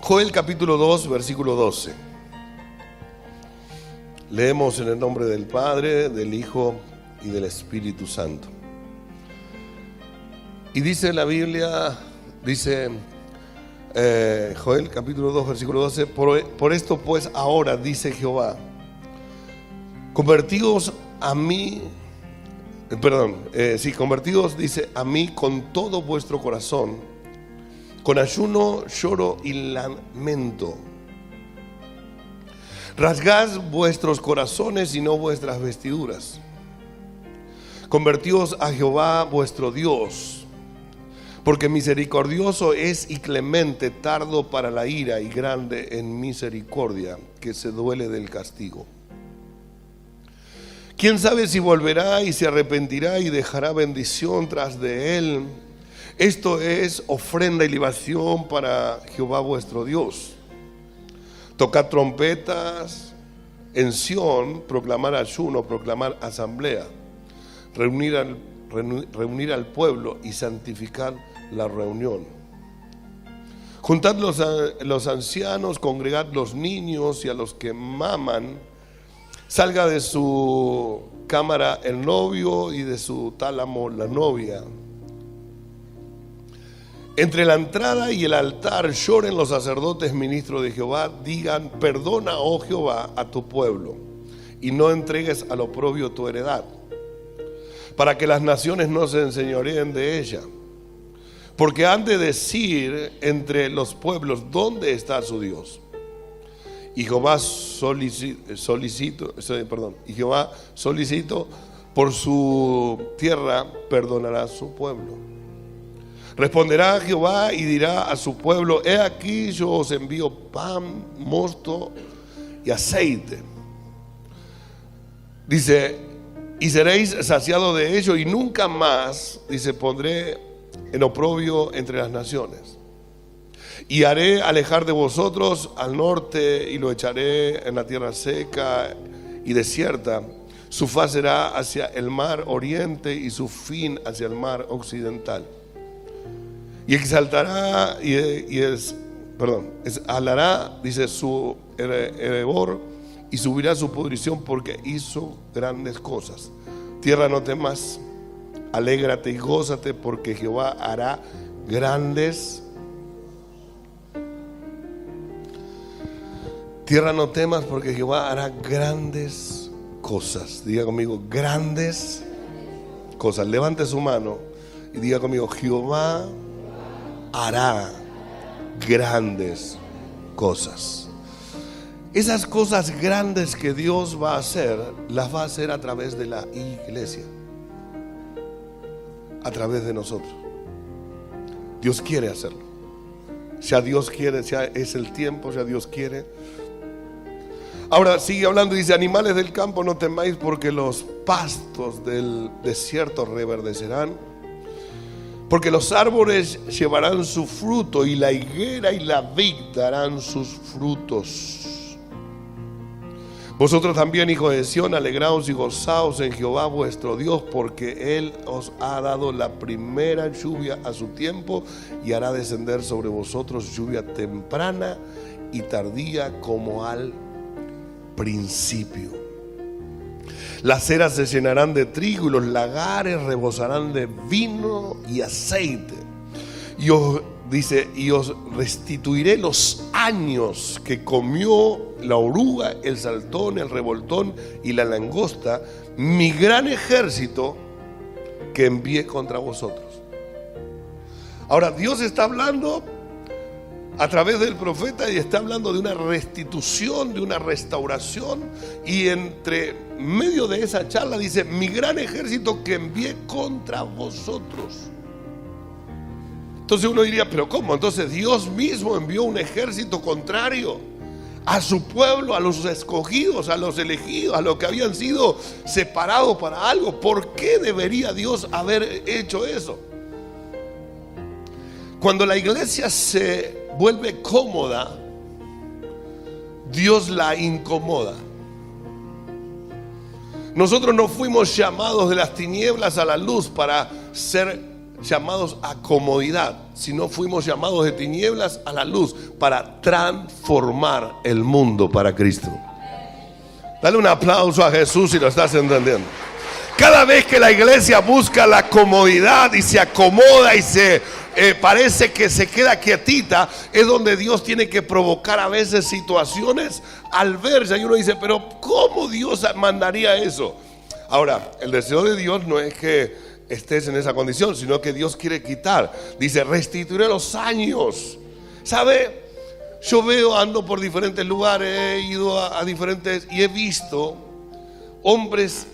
Joel capítulo 2, versículo 12. Leemos en el nombre del Padre, del Hijo y del Espíritu Santo. Y dice la Biblia, Joel capítulo 2, versículo 12, por esto pues ahora, dice Jehová, convertíos, dice, a mí con todo vuestro corazón, con ayuno, lloro y lamento. Rasgad vuestros corazones y no vuestras vestiduras. Convertíos a Jehová vuestro Dios, porque misericordioso es y clemente, tardo para la ira y grande en misericordia, que se duele del castigo. ¿Quién sabe si volverá y se arrepentirá y dejará bendición tras de él? Esto es ofrenda y libación para Jehová vuestro Dios. Tocad trompetas en Sión, proclamar ayuno, proclamar asamblea, reunir al pueblo y santificar la reunión. Juntad los ancianos, congregad los niños y a los que maman. Salga de su cámara el novio y de su tálamo la novia. Entre la entrada y el altar lloren los sacerdotes ministros de Jehová, digan, perdona, oh Jehová, a tu pueblo, y no entregues al oprobio tu heredad, para que las naciones no se enseñoreen de ella. Porque han de decir entre los pueblos, ¿dónde está su Dios? Y Jehová solicito por su tierra, perdonará a su pueblo. Responderá Jehová y dirá a su pueblo, he aquí yo os envío pan, mosto y aceite. Dice, y seréis saciados de ello y nunca más, dice, pondré en oprobio entre las naciones. Y haré alejar de vosotros al norte y lo echaré en la tierra seca y desierta. Su faz será hacia el mar oriente y su fin hacia el mar occidental. Y exaltará alará, dice, su heredor y subirá su pudrición porque hizo grandes cosas. Tierra, no temas, alégrate y gózate porque Jehová hará grandes. Tierra, no temas porque Jehová hará grandes cosas. Diga conmigo, grandes cosas. Levante su mano y diga conmigo, Jehová hará grandes cosas. Esas cosas grandes que Dios va a hacer, las va a hacer a través de la iglesia, a través de nosotros. Dios quiere hacerlo. Ya Dios quiere, ya es el tiempo, ya Dios quiere. Ahora sigue hablando y dice, animales del campo no temáis porque los pastos del desierto reverdecerán. Porque los árboles llevarán su fruto y la higuera y la vid darán sus frutos. Vosotros también, hijos de Sión, alegraos y gozaos en Jehová vuestro Dios, porque Él os ha dado la primera lluvia a su tiempo y hará descender sobre vosotros lluvia temprana y tardía como al principio. Las eras se llenarán de trigo y los lagares rebosarán de vino y aceite. Y os restituiré los años que comió la oruga, el saltón, el revoltón y la langosta, mi gran ejército que envié contra vosotros. Ahora Dios está hablando a través del profeta y está hablando de una restitución, de una restauración, y entre medio de esa charla dice, mi gran ejército que envié contra vosotros. Entonces uno diría, pero ¿cómo? Entonces Dios mismo envió un ejército contrario a su pueblo, a los escogidos, a los elegidos, a los que habían sido separados para algo. ¿Por qué debería Dios haber hecho eso? Cuando la iglesia se vuelve cómoda, Dios la incomoda. Nosotros no fuimos llamados de las tinieblas a la luz para ser llamados a comodidad, sino fuimos llamados de tinieblas a la luz para transformar el mundo para Cristo. Dale un aplauso a Jesús si lo estás entendiendo. Cada vez que la iglesia busca la comodidad y se acomoda y se parece que se queda quietita, es donde Dios tiene que provocar a veces situaciones adversas. Y uno dice, pero ¿cómo Dios mandaría eso? Ahora, el deseo de Dios no es que estés en esa condición, sino que Dios quiere quitar. Dice, restituiré los años. ¿Sabe? Yo ando por diferentes lugares, he ido a diferentes y he visto hombres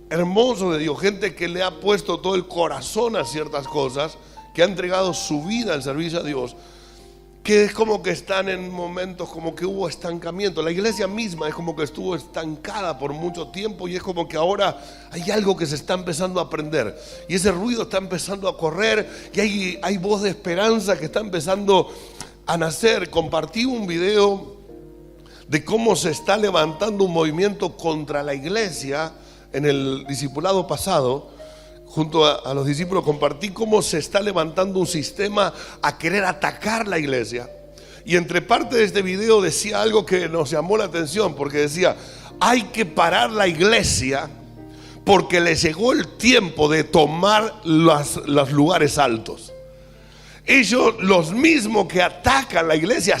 hermosos de Dios, gente que le ha puesto todo el corazón a ciertas cosas, que ha entregado su vida al servicio a Dios, que es como que están en momentos como que hubo estancamiento. La iglesia misma es como que estuvo estancada por mucho tiempo y es como que ahora hay algo que se está empezando a aprender y ese ruido está empezando a correr y hay voz de esperanza que está empezando a nacer. Compartí un video de cómo se está levantando un movimiento contra la iglesia en el discipulado pasado. Junto a los discípulos compartí cómo se está levantando un sistema a querer atacar la iglesia. Y entre parte de este video decía algo que nos llamó la atención, porque decía, hay que parar la iglesia porque le llegó el tiempo de tomar los lugares altos. Ellos, los mismos que atacan la iglesia,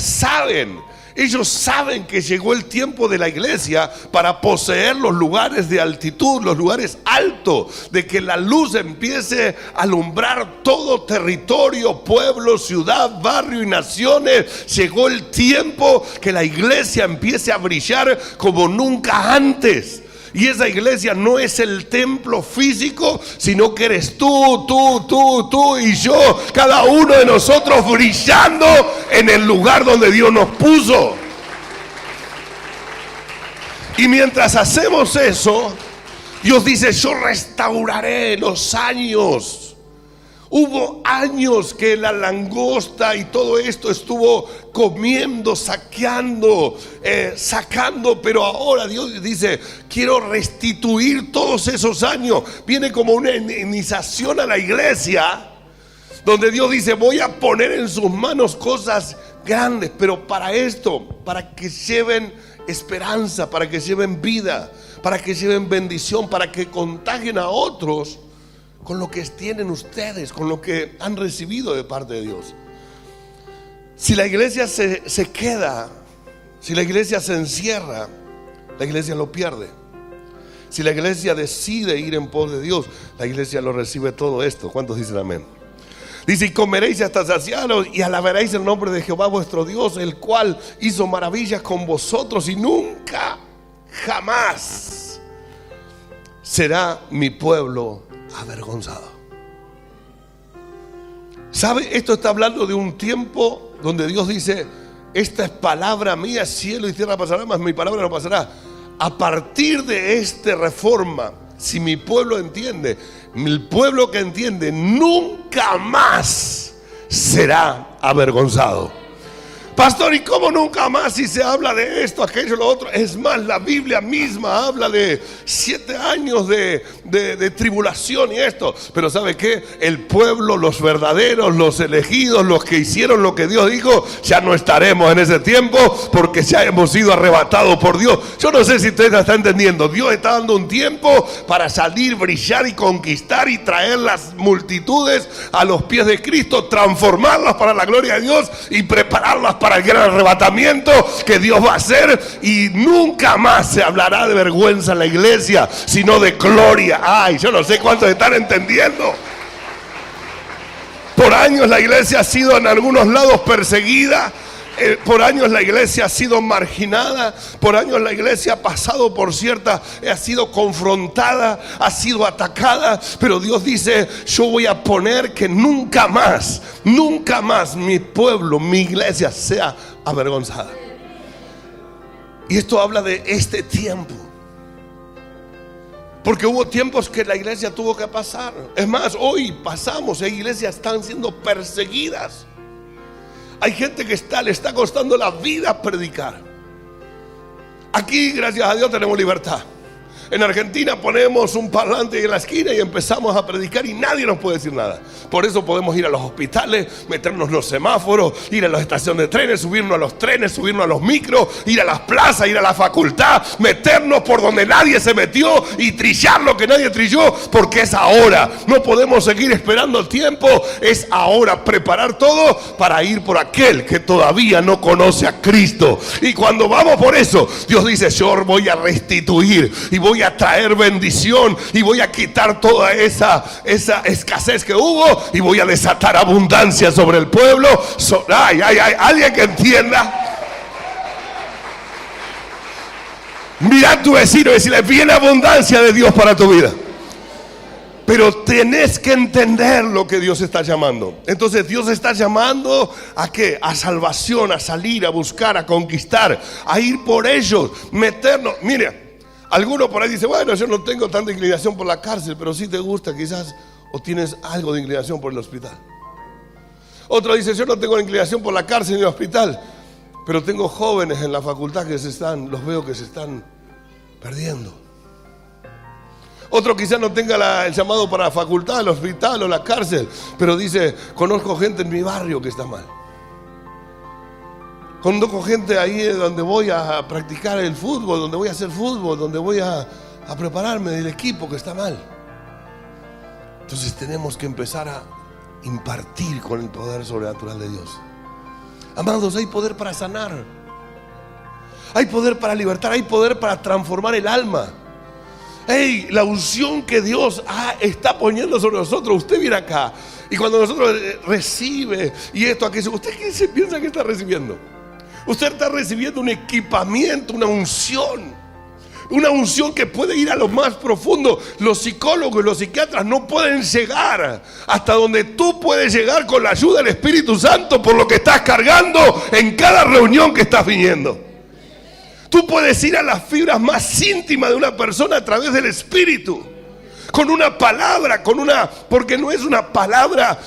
ellos saben que llegó el tiempo de la iglesia para poseer los lugares de altitud, los lugares altos, de que la luz empiece a alumbrar todo territorio, pueblo, ciudad, barrio y naciones. Llegó el tiempo que la iglesia empiece a brillar como nunca antes. Y esa iglesia no es el templo físico, sino que eres tú y yo, cada uno de nosotros brillando en el lugar donde Dios nos puso. Y mientras hacemos eso, Dios dice, yo restauraré los años. Hubo años que la langosta y todo esto estuvo comiendo, saqueando, sacando, pero ahora Dios dice, quiero restituir todos esos años. Viene como una iniciación a la iglesia, donde Dios dice, voy a poner en sus manos cosas grandes, pero para esto, para que lleven esperanza, para que lleven vida, para que lleven bendición, para que contagien a otros con lo que tienen ustedes, con lo que han recibido de parte de Dios. Si la iglesia se queda, si la iglesia se encierra, la iglesia lo pierde. Si la iglesia decide ir en pos de Dios, la iglesia lo recibe todo esto. ¿Cuántos dicen amén? Dice, y comeréis hasta saciaros y alabaréis el nombre de Jehová vuestro Dios, el cual hizo maravillas con vosotros, y nunca, jamás será mi pueblo avergonzado. ¿Sabe? Esto está hablando de un tiempo donde Dios dice, esta es palabra mía, cielo y tierra pasará, mas mi palabra no pasará. A partir de esta reforma, si mi pueblo entiende, el pueblo que entiende nunca más será avergonzado. Pastor, ¿y cómo nunca más si se habla de esto, aquello, lo otro? Es más, la Biblia misma habla de 7 años de tribulación y esto. Pero ¿sabe qué? El pueblo, los verdaderos, los elegidos, los que hicieron lo que Dios dijo, ya no estaremos en ese tiempo porque ya hemos sido arrebatados por Dios. Yo no sé si usted la está entendiendo. Dios está dando un tiempo para salir, brillar y conquistar y traer las multitudes a los pies de Cristo, transformarlas para la gloria de Dios y prepararlas para el gran arrebatamiento que Dios va a hacer. Y nunca más se hablará de vergüenza en la iglesia, sino de gloria. Ay, yo no sé cuántos están entendiendo. Por años la iglesia ha sido en algunos lados perseguida. Por años la iglesia ha sido marginada. Por años la iglesia ha pasado por ha sido confrontada, ha sido atacada. Pero Dios dice, yo voy a poner que nunca más mi pueblo, mi iglesia sea avergonzada. Y esto habla de este tiempo. Porque hubo tiempos que la iglesia tuvo que pasar. Es más, hoy pasamos, hay iglesias que están siendo perseguidas. Hay gente que le está costando la vida predicar. Aquí, gracias a Dios, tenemos libertad. En Argentina ponemos un parlante en la esquina y empezamos a predicar y nadie nos puede decir nada. Por eso podemos ir a los hospitales, meternos en los semáforos, ir a las estaciones de trenes, subirnos a los trenes, subirnos a los micros, ir a las plazas, ir a la facultad, meternos por donde nadie se metió y trillar lo que nadie trilló, porque es ahora. No podemos seguir esperando el tiempo, es ahora preparar todo para ir por aquel que todavía no conoce a Cristo. Y cuando vamos por eso, Dios dice: yo voy a restituir y voy a traer bendición y voy a quitar toda esa escasez que hubo y voy a desatar abundancia sobre el pueblo. Alguien que entienda. Mira a tu vecino y decirle: viene abundancia de Dios para tu vida. Pero tenés que entender lo que Dios está llamando. Entonces Dios está llamando ¿a qué? A salvación, a salir, a buscar, a conquistar, a ir por ellos, meternos. Mire, alguno por ahí dice: bueno, yo no tengo tanta inclinación por la cárcel, pero sí te gusta quizás, o tienes algo de inclinación por el hospital. Otro dice: yo no tengo inclinación por la cárcel ni el hospital, pero tengo jóvenes en la facultad que los veo que se están perdiendo. Otro quizás no tenga el llamado para la facultad, el hospital o la cárcel, pero dice: conozco gente en mi barrio que está mal. Conozco gente ahí donde voy a practicar el fútbol, donde voy a hacer fútbol, donde voy a prepararme del equipo que está mal. Entonces tenemos que empezar a impartir con el poder sobrenatural de Dios. Amados, hay poder para sanar, hay poder para libertar, hay poder para transformar el alma. Hey, la unción que Dios está poniendo sobre nosotros. Usted viene acá y cuando nosotros recibe y esto, aquello, ¿usted qué se piensa que está recibiendo? Usted está recibiendo un equipamiento, una unción que puede ir a lo más profundo. Los psicólogos y los psiquiatras no pueden llegar hasta donde tú puedes llegar con la ayuda del Espíritu Santo por lo que estás cargando en cada reunión que estás viniendo. Tú puedes ir a las fibras más íntimas de una persona a través del Espíritu, con una palabra, porque no es una palabra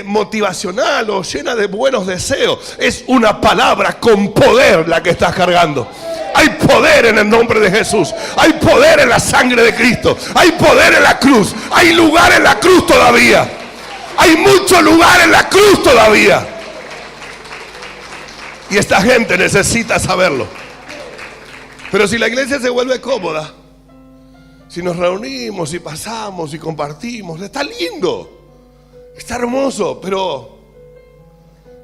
motivacional o llena de buenos deseos, es una palabra con poder la que estás cargando. Hay poder en el nombre de Jesús, hay poder en la sangre de Cristo, hay poder en la cruz, hay lugar en la cruz todavía, hay mucho lugar en la cruz todavía. Y esta gente necesita saberlo. Pero si la iglesia se vuelve cómoda, si nos reunimos y pasamos y compartimos, está lindo, está hermoso, pero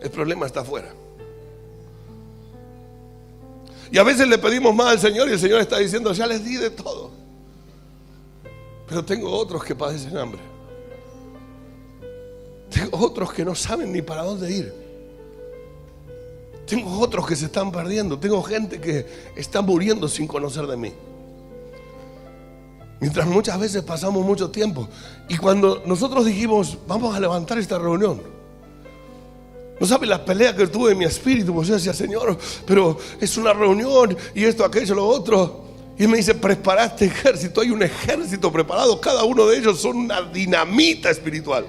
el problema está afuera. Y a veces le pedimos más al Señor y el Señor está diciendo: ya les di de todo, pero tengo otros que padecen hambre, tengo otros que no saben ni para dónde ir. Tengo otros que se están perdiendo. Tengo gente que está muriendo sin conocer de mí. Mientras muchas veces pasamos mucho tiempo. Y cuando nosotros dijimos: vamos a levantar esta reunión, no sabe la pelea que tuve en mi espíritu. Pues yo decía: Señor, pero es una reunión y esto, aquello, lo otro. Y me dice: prepara este ejército. Hay un ejército preparado. Cada uno de ellos son una dinamita espiritual.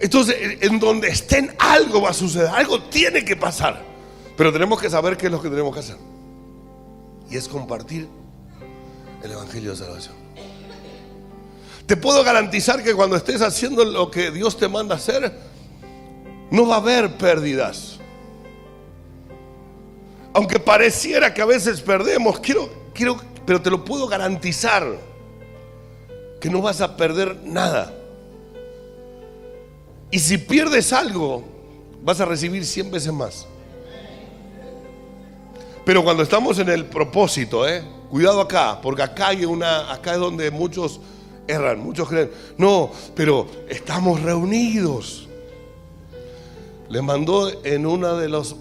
Entonces, en donde estén, algo va a suceder, algo tiene que pasar. Pero tenemos que saber qué es lo que tenemos que hacer. Y es compartir el Evangelio de Salvación. Te puedo garantizar que cuando estés haciendo lo que Dios te manda hacer, no va a haber pérdidas. Aunque pareciera que a veces perdemos, pero te lo puedo garantizar que no vas a perder nada. Y si pierdes algo, vas a recibir 100 veces más. Pero cuando estamos en el propósito, cuidado acá, porque acá es donde muchos erran, muchos creen: no, pero estamos reunidos. Les mandó en uno de los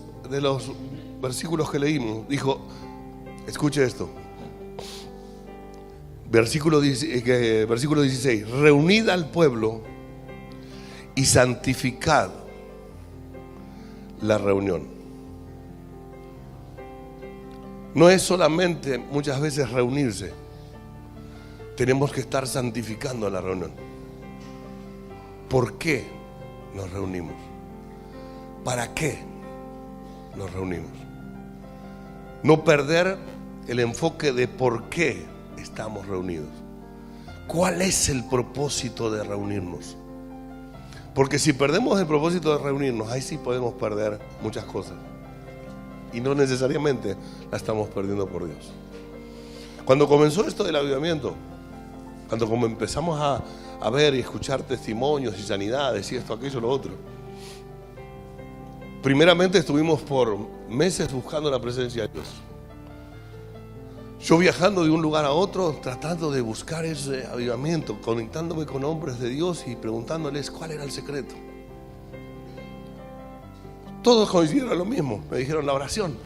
versículos que leímos, dijo: escuche esto. Versículo 16: reunid al pueblo y santificad la reunión. No es solamente muchas veces reunirse, tenemos que estar santificando la reunión. ¿Por qué nos reunimos? ¿Para qué nos reunimos? No perder el enfoque de por qué estamos reunidos? ¿Cuál es el propósito de reunirnos? Porque si perdemos el propósito de reunirnos, ahí sí podemos perder muchas cosas. Y no necesariamente la estamos perdiendo por Dios. Cuando comenzó esto del avivamiento, cuando como empezamos a ver y escuchar testimonios y sanidades y esto, aquello, lo otro, primeramente estuvimos por meses buscando la presencia de Dios. Yo viajando de un lugar a otro, tratando de buscar ese avivamiento, conectándome con hombres de Dios y preguntándoles cuál era el secreto. Todos coincidieron en lo mismo. Me dijeron la oración,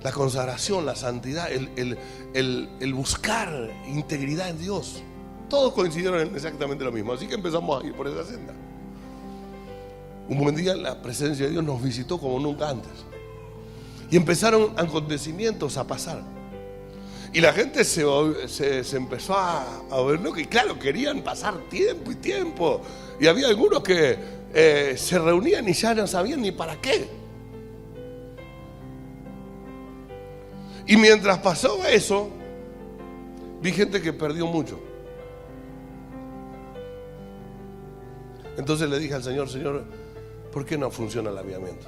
la consagración, la santidad, el buscar integridad en Dios. Todos coincidieron en exactamente lo mismo. Así que empezamos a ir por esa senda. Un buen día la presencia de Dios nos visitó como nunca antes. Y empezaron acontecimientos a pasar. Y la gente se empezó a ver, ¿no? Que claro, querían pasar tiempo y tiempo. Y había algunos que se reunían y ya no sabían ni para qué. Y mientras pasó eso, vi gente que perdió mucho. Entonces le dije al Señor, Señor, ¿por qué no funciona el avivamiento?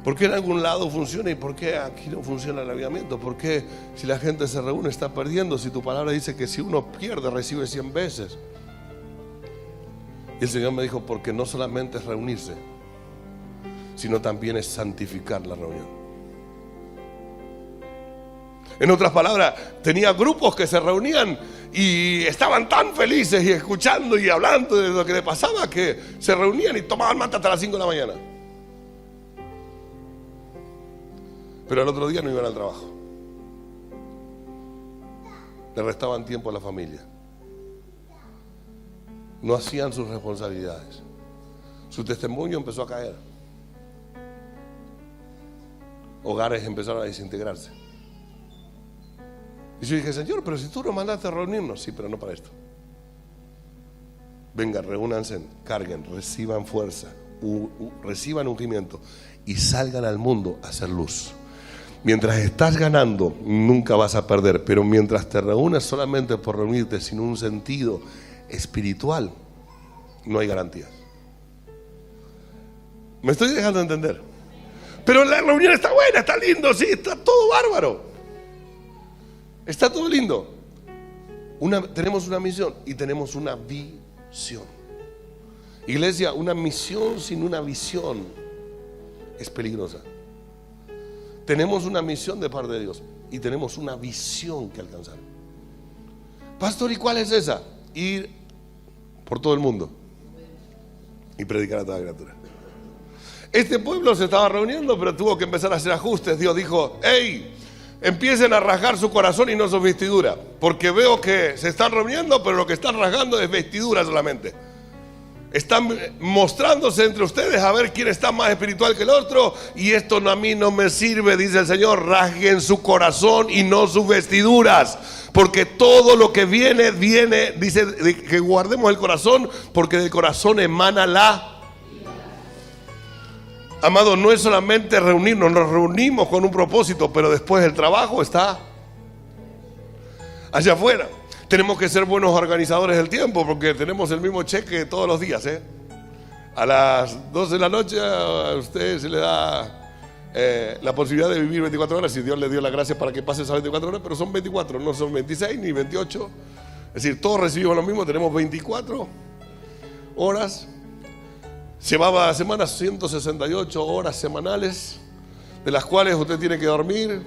¿Por qué en algún lado funciona y por qué aquí no funciona el avivamiento? ¿Por qué si la gente se reúne está perdiendo? Si tu palabra dice que si uno pierde recibe 100 veces. Y el Señor me dijo, porque no solamente es reunirse, sino también es santificar la reunión. En otras palabras, tenía grupos que se reunían y estaban tan felices y escuchando y hablando de lo que le pasaba, que se reunían y tomaban mate hasta las 5 de la mañana. Pero al otro día no iban al trabajo. Le restaban tiempo a la familia. No hacían sus responsabilidades. Su testimonio empezó a caer. Hogares empezaron a desintegrarse. Y yo dije, Señor, pero si tú nos mandaste a reunirnos. Sí, pero no para esto. Vengan, reúnanse, carguen, reciban fuerza, reciban ungimiento y salgan al mundo a hacer luz. Mientras estás ganando, nunca vas a perder. Pero mientras te reúnes solamente por reunirte sin un sentido espiritual, no hay garantías. ¿Me estoy dejando entender? Pero la reunión está buena, está lindo, sí, está todo bárbaro. Está todo lindo. Tenemos una misión y tenemos una visión. Iglesia, una misión sin una visión es peligrosa. Tenemos una misión de parte de Dios y tenemos una visión que alcanzar. Pastor, ¿y cuál es esa? Ir por todo el mundo y predicar a toda criatura. Este pueblo se estaba reuniendo, pero tuvo que empezar a hacer ajustes. Dios dijo, hey, empiecen a rasgar su corazón y no su vestidura, porque veo que se están reuniendo, pero lo que están rasgando es vestidura solamente. Están mostrándose entre ustedes a ver quién está más espiritual que el otro. Y esto a mí no me sirve, dice el Señor. Rasguen su corazón y no sus vestiduras, porque todo lo que viene, dice que guardemos el corazón, porque del corazón emana la... Amado, no es solamente reunirnos, nos reunimos con un propósito, pero después el trabajo está allá afuera. Tenemos que ser buenos organizadores del tiempo, porque tenemos el mismo cheque todos los días, A las 12 de la noche a usted se le da la posibilidad de vivir 24 horas, y Dios le dio la gracia para que pase esas 24 horas, pero son 24, no son 26 ni 28. Es decir, todos recibimos lo mismo, tenemos 24 horas. Llevaba la semana 168 horas semanales, de las cuales usted tiene que dormir,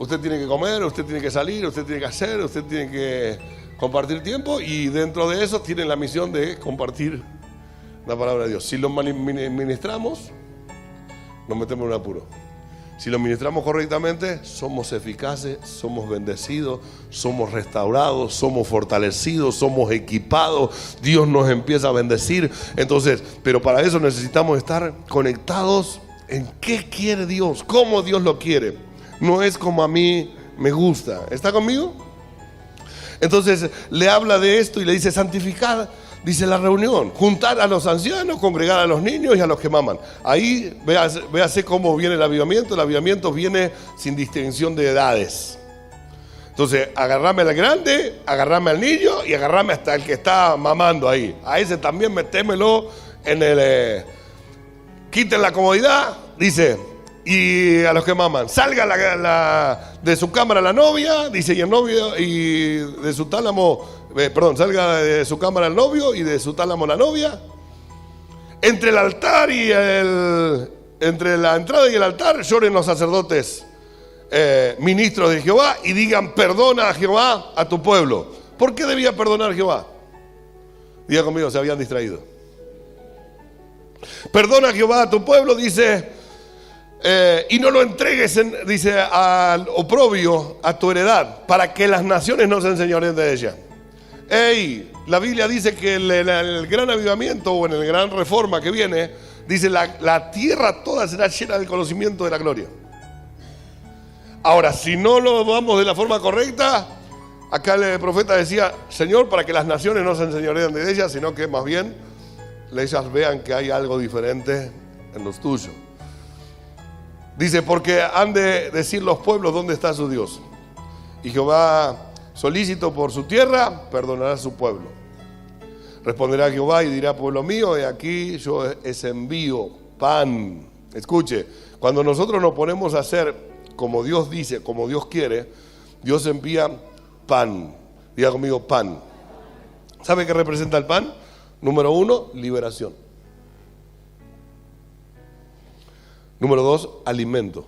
usted tiene que comer, usted tiene que salir, usted tiene que hacer, usted tiene que compartir tiempo, y dentro de eso tiene la misión de compartir la palabra de Dios. Si lo ministramos, nos metemos en un apuro. Si lo ministramos correctamente, somos eficaces, somos bendecidos, somos restaurados, somos fortalecidos, somos equipados. Dios nos empieza a bendecir. Entonces, pero para eso necesitamos estar conectados en qué quiere Dios, cómo Dios lo quiere. No es como a mí me gusta. ¿Está conmigo? Entonces le habla de esto y le dice: santificad, dice, la reunión, juntar a los ancianos, congregar a los niños y a los que maman. Ahí véase cómo viene el avivamiento. El avivamiento viene sin distinción de edades. Entonces, agarrame al grande, agarrame al niño y agarrame hasta el que está mamando ahí. A ese también metémelo en el... quiten la comodidad, dice, y a los que maman, salga de su cámara la novia, dice, y el novio, y de su tálamo, salga de su cámara el novio y de su tálamo la novia. Entre el altar y entre la entrada y el altar lloren los sacerdotes, ministros de Jehová, y digan, perdona a Jehová a tu pueblo. ¿Por qué debía perdonar Jehová? Diga conmigo, se habían distraído. Perdona a Jehová a tu pueblo, dice, y no lo entregues, dice, al oprobio, a tu heredad, para que las naciones no se enseñoreen de ella. La Biblia dice que el gran avivamiento, o en el gran reforma que viene, dice, la tierra toda será llena del conocimiento de la gloria. Ahora, si no lo vamos de la forma correcta, acá el profeta decía, Señor, para que las naciones no se enseñoreen de ellas, sino que más bien ellas vean que hay algo diferente en los tuyos. Dice, porque han de decir los pueblos dónde está su Dios. Y Jehová, solícito por su tierra, perdonará a su pueblo. Responderá Jehová y dirá, pueblo mío, he aquí yo os envío pan. Escuche, cuando nosotros nos ponemos a hacer como Dios dice, como Dios quiere, Dios envía pan. Diga conmigo, pan. ¿Sabe qué representa el pan? Número 1, liberación. Número 2, alimento.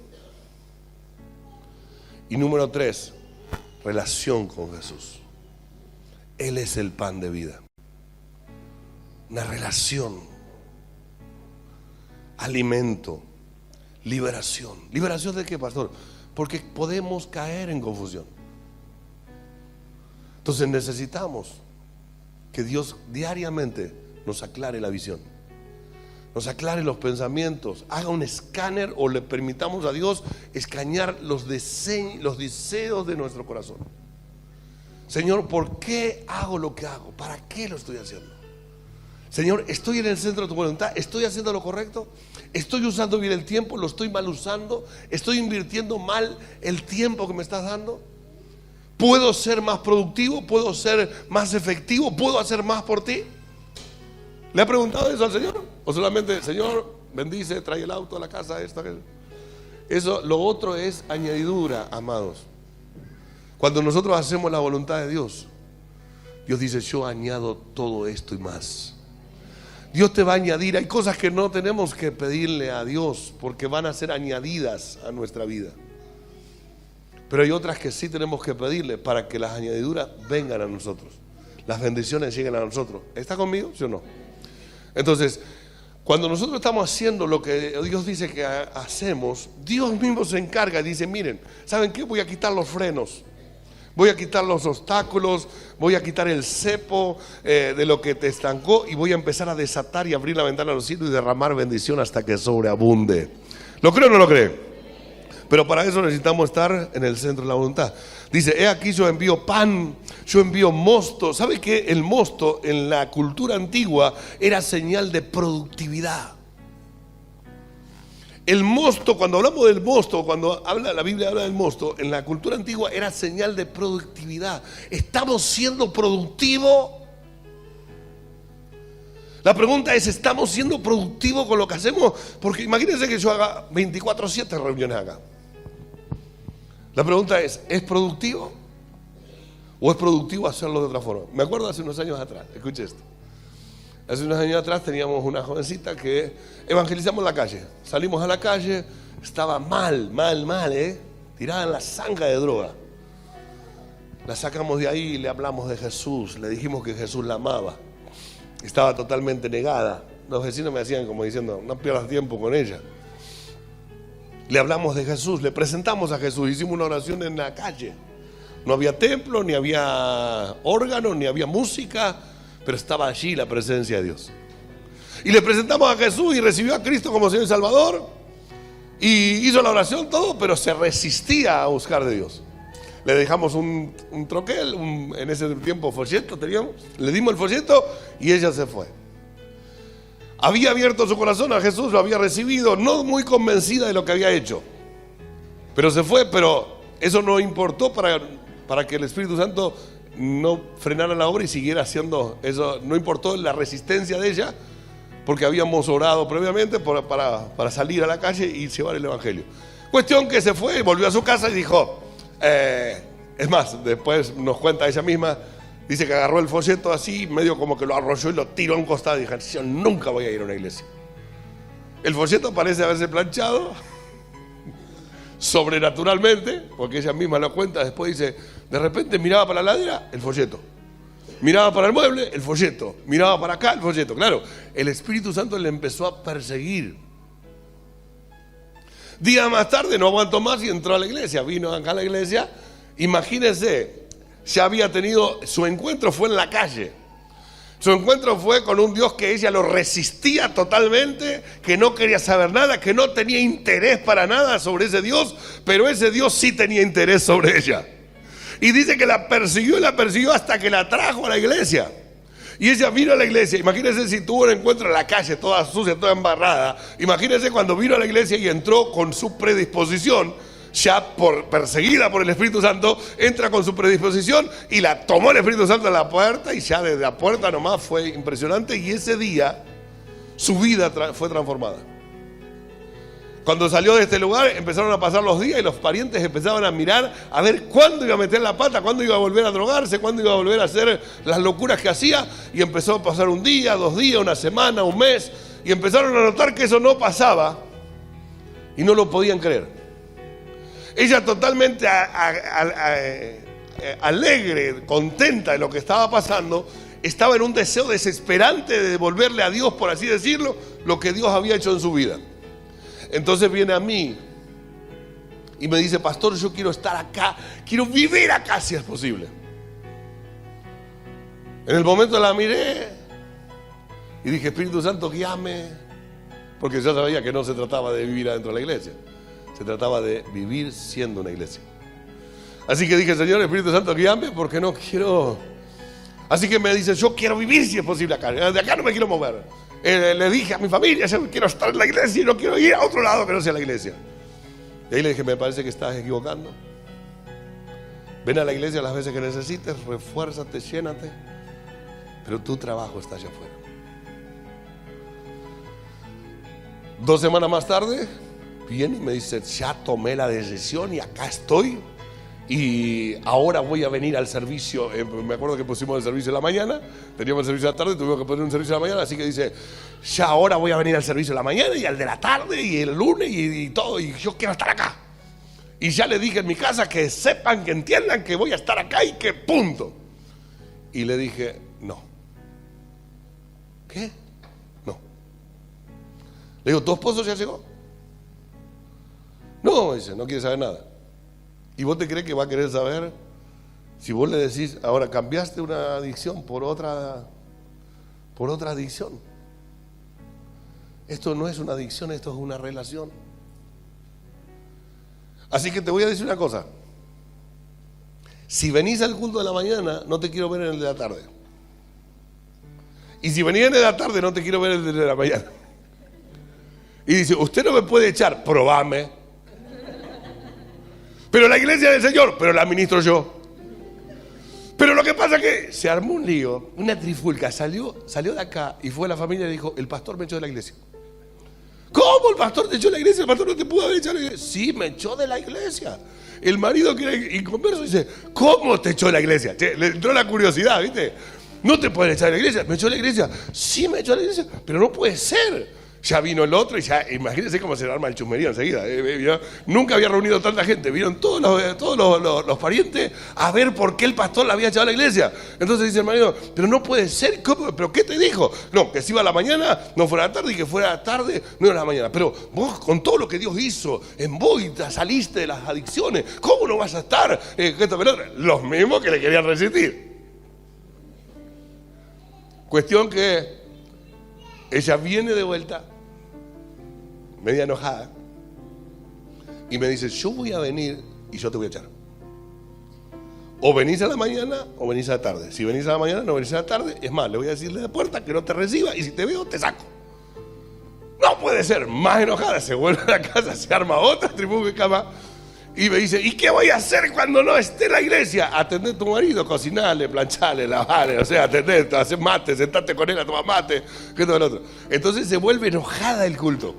Y número 3, relación con Jesús. Él es el pan de vida. Una relación, alimento, liberación. ¿Liberación de qué, pastor? Porque podemos caer en confusión. Entonces necesitamos que Dios diariamente nos aclare la visión, nos aclare los pensamientos, haga un escáner, o le permitamos a Dios escanear los deseos de nuestro corazón. Señor, ¿por qué hago lo que hago? ¿Para qué lo estoy haciendo? Señor, ¿estoy en el centro de tu voluntad? ¿Estoy haciendo lo correcto? ¿Estoy usando bien el tiempo? ¿Lo estoy mal usando? ¿Estoy invirtiendo mal el tiempo que me estás dando? ¿Puedo ser más productivo? ¿Puedo ser más efectivo? ¿Puedo hacer más por ti? ¿Le ha preguntado eso al Señor? ¿O solamente, Señor, bendice, trae el auto a la casa, esto, aquello? Eso, lo otro es añadidura, amados. Cuando nosotros hacemos la voluntad de Dios, Dios dice, yo añado todo esto y más. Dios te va a añadir. Hay cosas que no tenemos que pedirle a Dios porque van a ser añadidas a nuestra vida. Pero hay otras que sí tenemos que pedirle para que las añadiduras vengan a nosotros, las bendiciones lleguen a nosotros. ¿Está conmigo? ¿Sí o no? Entonces, cuando nosotros estamos haciendo lo que Dios dice que hacemos, Dios mismo se encarga y dice, miren, ¿saben qué? Voy a quitar los frenos, voy a quitar los obstáculos, voy a quitar el cepo de lo que te estancó, y voy a empezar a desatar y abrir la ventana de los cielos y derramar bendición hasta que sobreabunde. ¿Lo cree o no lo cree? Pero para eso necesitamos estar en el centro de la voluntad. Dice, he aquí yo envío pan, yo envío mosto. ¿Sabe qué? El mosto en la cultura antigua era señal de productividad. El mosto, cuando hablamos del mosto, cuando la Biblia habla del mosto, en la cultura antigua era señal de productividad. ¿Estamos siendo productivos? La pregunta es, ¿estamos siendo productivos con lo que hacemos? Porque imagínense que yo haga 24/7 reuniones acá. La pregunta es productivo? ¿O es productivo hacerlo de otra forma? Me acuerdo hace unos años atrás, escuche esto. Hace unos años atrás teníamos una jovencita que evangelizamos en la calle. Salimos a la calle, estaba mal, tirada en la zanja de droga. La sacamos de ahí, le hablamos de Jesús, le dijimos que Jesús la amaba. Estaba totalmente negada. Los vecinos me hacían como diciendo, no pierdas tiempo con ella. Le hablamos de Jesús, le presentamos a Jesús, hicimos una oración en la calle. No había templo, ni había órgano, ni había música, pero estaba allí la presencia de Dios. Y le presentamos a Jesús y recibió a Cristo como Señor y Salvador. Y hizo la oración, todo, pero se resistía a buscar de Dios. Le dejamos un troquel, en ese tiempo folleto teníamos, le dimos el folleto y ella se fue. Había abierto su corazón a Jesús, lo había recibido, no muy convencida de lo que había hecho. Pero se fue, pero eso no importó para para que el Espíritu Santo no frenara la obra y siguiera haciendo eso. No importó la resistencia de ella, porque habíamos orado previamente para salir a la calle y llevar el Evangelio. Cuestión que se fue, volvió a su casa y dijo, es más, después nos cuenta ella misma, dice que agarró el folleto así, medio como que lo arrolló y lo tiró a un costado y dijo, yo nunca voy a ir a una iglesia. El folleto parece haberse planchado sobrenaturalmente, porque ella misma lo cuenta, después dice, de repente miraba para la ladera, el folleto. Miraba para el mueble, el folleto. Miraba para acá, el folleto. Claro, el Espíritu Santo le empezó a perseguir. Días más tarde no aguantó más y entró a la iglesia. Vino acá a la iglesia. Imagínense, ya había tenido, su encuentro fue en la calle. Su encuentro fue con un Dios que ella lo resistía totalmente, que no quería saber nada, que no tenía interés para nada sobre ese Dios, pero ese Dios sí tenía interés sobre ella. Y dice que la persiguió hasta que la trajo a la iglesia. Y ella vino a la iglesia. Imagínense si tuvo un encuentro en la calle, toda sucia, toda embarrada. Imagínense cuando vino a la iglesia y entró con su predisposición, ya perseguida por el Espíritu Santo, entra con su predisposición y la tomó el Espíritu Santo en la puerta, y ya desde la puerta nomás fue impresionante. Y ese día su vida fue transformada. Cuando salió de este lugar empezaron a pasar los días y los parientes empezaban a mirar a ver cuándo iba a meter la pata, cuándo iba a volver a drogarse, cuándo iba a volver a hacer las locuras que hacía. Y empezó a pasar un día, 2 días, una semana, un mes, y empezaron a notar que eso no pasaba y no lo podían creer. Ella totalmente alegre, contenta de lo que estaba pasando, estaba en un deseo desesperante de devolverle a Dios, por así decirlo, lo que Dios había hecho en su vida. Entonces viene a mí y me dice, pastor, yo quiero estar acá, quiero vivir acá si es posible. En el momento la miré y dije, Espíritu Santo, guíame, porque yo sabía que no se trataba de vivir adentro de la iglesia, se trataba de vivir siendo una iglesia. Así que dije, Señor, Espíritu Santo, guíame, porque no quiero. Así que me dice, yo quiero vivir si es posible acá, de acá no me quiero mover. Le dije a mi familia, yo quiero estar en la iglesia y no quiero ir a otro lado que no sea la iglesia. Y ahí le dije, me parece que estás equivocando. Ven a la iglesia las veces que necesites, refuérzate, llénate, pero tu trabajo está allá afuera. 2 semanas más tarde viene y me dice, ya tomé la decisión y acá estoy. Y ahora voy a venir al servicio. Me acuerdo que pusimos el servicio de la mañana, teníamos el servicio de la tarde, tuvimos que poner un servicio de la mañana. Así que dice, ya ahora voy a venir al servicio de la mañana y al de la tarde y el lunes y todo, y yo quiero estar acá. Y ya le dije en mi casa que sepan, que entiendan que voy a estar acá y que punto. Y le dije, no. ¿Qué? No. Le digo, ¿tu esposo ya llegó? No, dice, no quiere saber nada. ¿Y vos te crees que va a querer saber si vos le decís, ahora cambiaste una adicción por otra adicción? Esto no es una adicción, esto es una relación. Así que te voy a decir una cosa. Si venís al culto de la mañana, no te quiero ver en el de la tarde. Y si venís en el de la tarde, no te quiero ver en el de la mañana. Y dice, usted no me puede echar, probame. Pero la iglesia del Señor, pero la administro yo. Pero lo que pasa es que se armó un lío, una trifulca, salió de acá y fue a la familia y dijo, el pastor me echó de la iglesia. ¿Cómo el pastor te echó de la iglesia? El pastor no te pudo haber echado de la iglesia. Sí, me echó de la iglesia. El marido que era inconverso dice, ¿cómo te echó de la iglesia? Che, le entró la curiosidad, ¿viste? No te pueden echar de la iglesia. ¿Me echó de la iglesia? Sí, me echó de la iglesia, pero no puede ser. Ya vino el otro y ya, imagínense cómo se arma el chusmerío enseguida. Nunca había reunido tanta gente. Vieron todos los parientes a ver por qué el pastor la había echado a la iglesia. Entonces dice el marido, pero no puede ser. ¿Cómo? ¿Pero qué te dijo? No, que si iba a la mañana, no fuera a la tarde, y que fuera a la tarde, no era a la mañana. Pero vos, con todo lo que Dios hizo, en vos saliste de las adicciones, ¿cómo no vas a estar? Los mismos que le querían resistir. Cuestión que ella viene de vuelta, media enojada, y me dice, yo voy a venir y yo te voy a echar. O venís a la mañana o venís a la tarde. Si venís a la mañana, no venís a la tarde. Es más, le voy a decirle de la puerta que no te reciba y si te veo, te saco. No puede ser. Más enojada, se vuelve a la casa, se arma otra trifulca más. Y me dice, ¿y qué voy a hacer cuando no esté en la iglesia? Atender a tu marido, cocinarle, plancharle, lavarle, o sea, atender, hacer mate, sentarte con él a tomar mate, que todo el otro. Entonces se vuelve enojada el culto.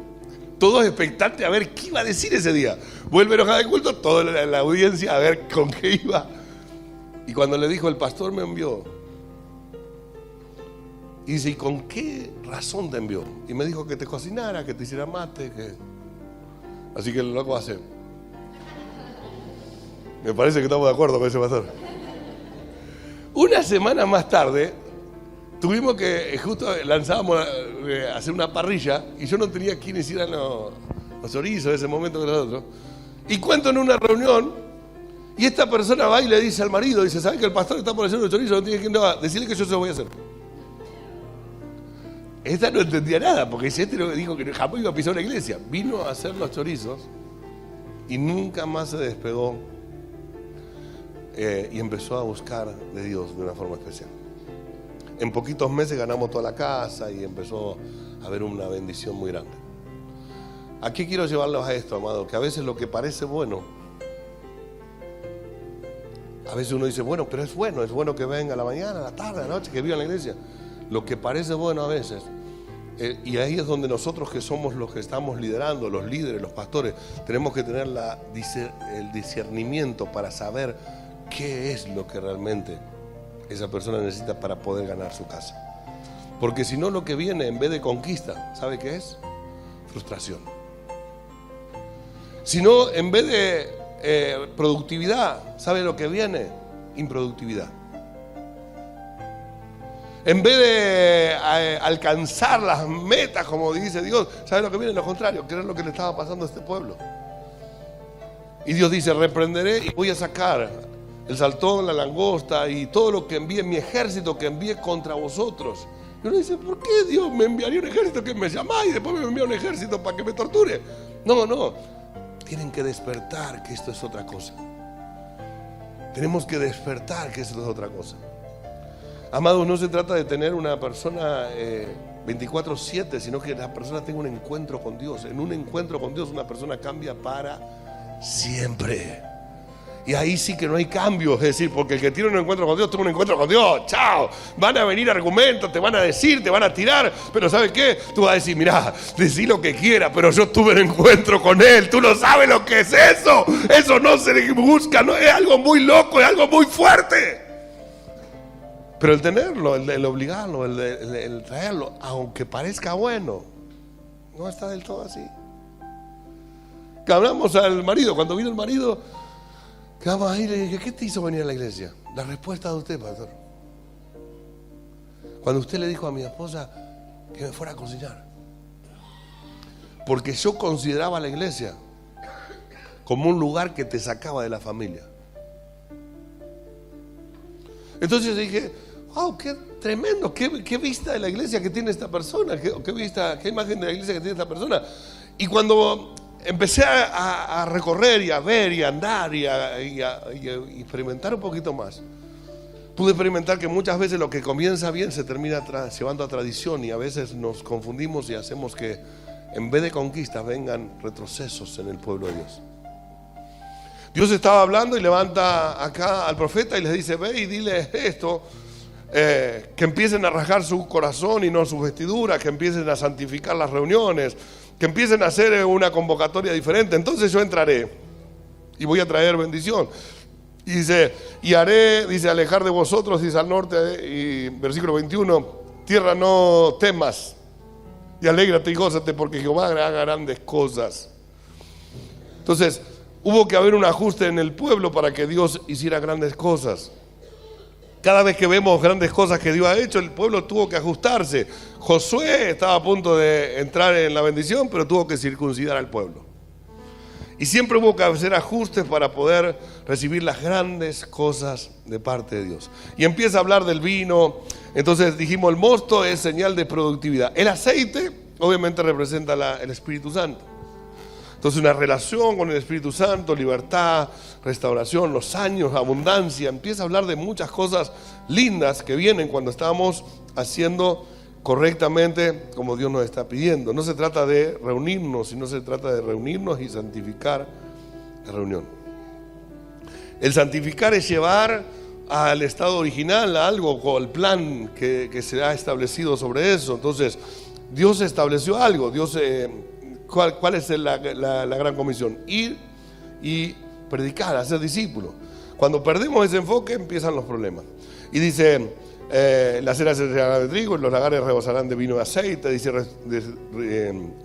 Todos expectantes a ver qué iba a decir ese día. Vuelve enojada el culto, toda la audiencia a ver con qué iba. Y cuando le dijo, el pastor me envió. Y dice, ¿y con qué razón te envió? Y me dijo que te cocinara, que te hiciera mate, que... Así que el loco hace... Me parece que estamos de acuerdo con ese pastor. Una semana más tarde, tuvimos que, justo lanzábamos a hacer una parrilla, y yo no tenía quien hiciera los chorizos en ese momento que nosotros. Y cuento en una reunión, y esta persona va y le dice al marido, dice, ¿sabes que el pastor está por hacer los chorizos? No tiene quien va, decirle que yo se lo voy a hacer. Esta no entendía nada, porque este dijo que jamás iba a pisar una iglesia. Vino a hacer los chorizos y nunca más se despegó. Y empezó a buscar de Dios de una forma especial. En poquitos meses ganamos toda la casa y empezó a haber una bendición muy grande. ¿A qué quiero llevarlos a esto, amado? Que a veces lo que parece bueno, a veces uno dice, bueno, pero es bueno que venga a la mañana, a la tarde, a la noche, que viva en la iglesia. Lo que parece bueno a veces, y ahí es donde nosotros que somos los que estamos liderando, los líderes, los pastores, tenemos que tener el discernimiento para saber qué es lo que realmente esa persona necesita para poder ganar su casa. Porque si no, lo que viene en vez de conquista, ¿sabe qué es? Frustración. Si no, en vez de productividad, ¿sabe lo que viene? Improductividad. En vez de alcanzar las metas, como dice Dios, ¿sabe lo que viene? Lo contrario, que era lo que le estaba pasando a este pueblo. Y Dios dice, reprenderé y voy a sacar el saltón, la langosta y todo lo que envíe mi ejército, que envíe contra vosotros. Y uno dice, ¿por qué Dios me enviaría un ejército que me llama y después me envía un ejército para que me torture? No, tienen que despertar que esto es otra cosa. Tenemos que despertar que esto es otra cosa. Amados, no se trata de tener una persona 24/7, sino que la persona tenga un encuentro con Dios. En un encuentro con Dios una persona cambia para siempre. Y ahí sí que no hay cambio, es decir, porque el que tiene un encuentro con Dios, tiene un encuentro con Dios, chao. Van a venir argumentos, te van a decir, te van a tirar, pero ¿sabes qué? Tú vas a decir, mirá, decí lo que quiera, pero yo tuve un encuentro con Él. Tú no sabes lo que es eso. Eso no se busca, no es algo muy loco, es algo muy fuerte. Pero el tenerlo, el obligarlo, el traerlo, aunque parezca bueno, no está del todo así. Que hablamos al marido, cuando vino el marido, quedamos ahí y le dije, ¿qué te hizo venir a la iglesia? La respuesta de usted, pastor. Cuando usted le dijo a mi esposa que me fuera a cocinar. Porque yo consideraba la iglesia como un lugar que te sacaba de la familia. Entonces dije, wow, qué tremendo, qué vista de la iglesia que tiene esta persona, qué imagen de la iglesia que tiene esta persona. Y cuando empecé a recorrer y a ver y a andar y experimentar un poquito más, pude experimentar que muchas veces lo que comienza bien se termina llevando a tradición, y a veces nos confundimos y hacemos que en vez de conquistas vengan retrocesos en el pueblo de Dios. Dios estaba hablando y levanta acá al profeta y les dice, ve y dile esto, que empiecen a rasgar su corazón y no sus vestiduras, que empiecen a santificar las reuniones, que empiecen a hacer una convocatoria diferente. Entonces yo entraré y voy a traer bendición. Y dice, y haré, dice, alejar de vosotros, dice, al norte, y versículo 21, tierra no temas, y alégrate y gózate, porque Jehová hará grandes cosas. Entonces, hubo que haber un ajuste en el pueblo para que Dios hiciera grandes cosas. Cada vez que vemos grandes cosas que Dios ha hecho, el pueblo tuvo que ajustarse. Josué estaba a punto de entrar en la bendición, pero tuvo que circuncidar al pueblo. Y siempre hubo que hacer ajustes para poder recibir las grandes cosas de parte de Dios. Y empieza a hablar del vino. Entonces dijimos, el mosto es señal de productividad. El aceite obviamente representa el Espíritu Santo. Entonces una relación con el Espíritu Santo, libertad, restauración, los años, abundancia. Empieza a hablar de muchas cosas lindas que vienen cuando estamos haciendo correctamente como Dios nos está pidiendo. No se trata de reunirnos, sino se trata de reunirnos y santificar la reunión. El santificar es llevar al estado original a algo, con el plan que se ha establecido sobre eso. Entonces, Dios estableció algo. Dios, ¿cuál es la gran comisión? Ir y predicar, hacer discípulos. Cuando perdemos ese enfoque, empiezan los problemas. Y dice, las eras se llenarán de trigo, los lagares rebosarán de vino y aceite. Dice,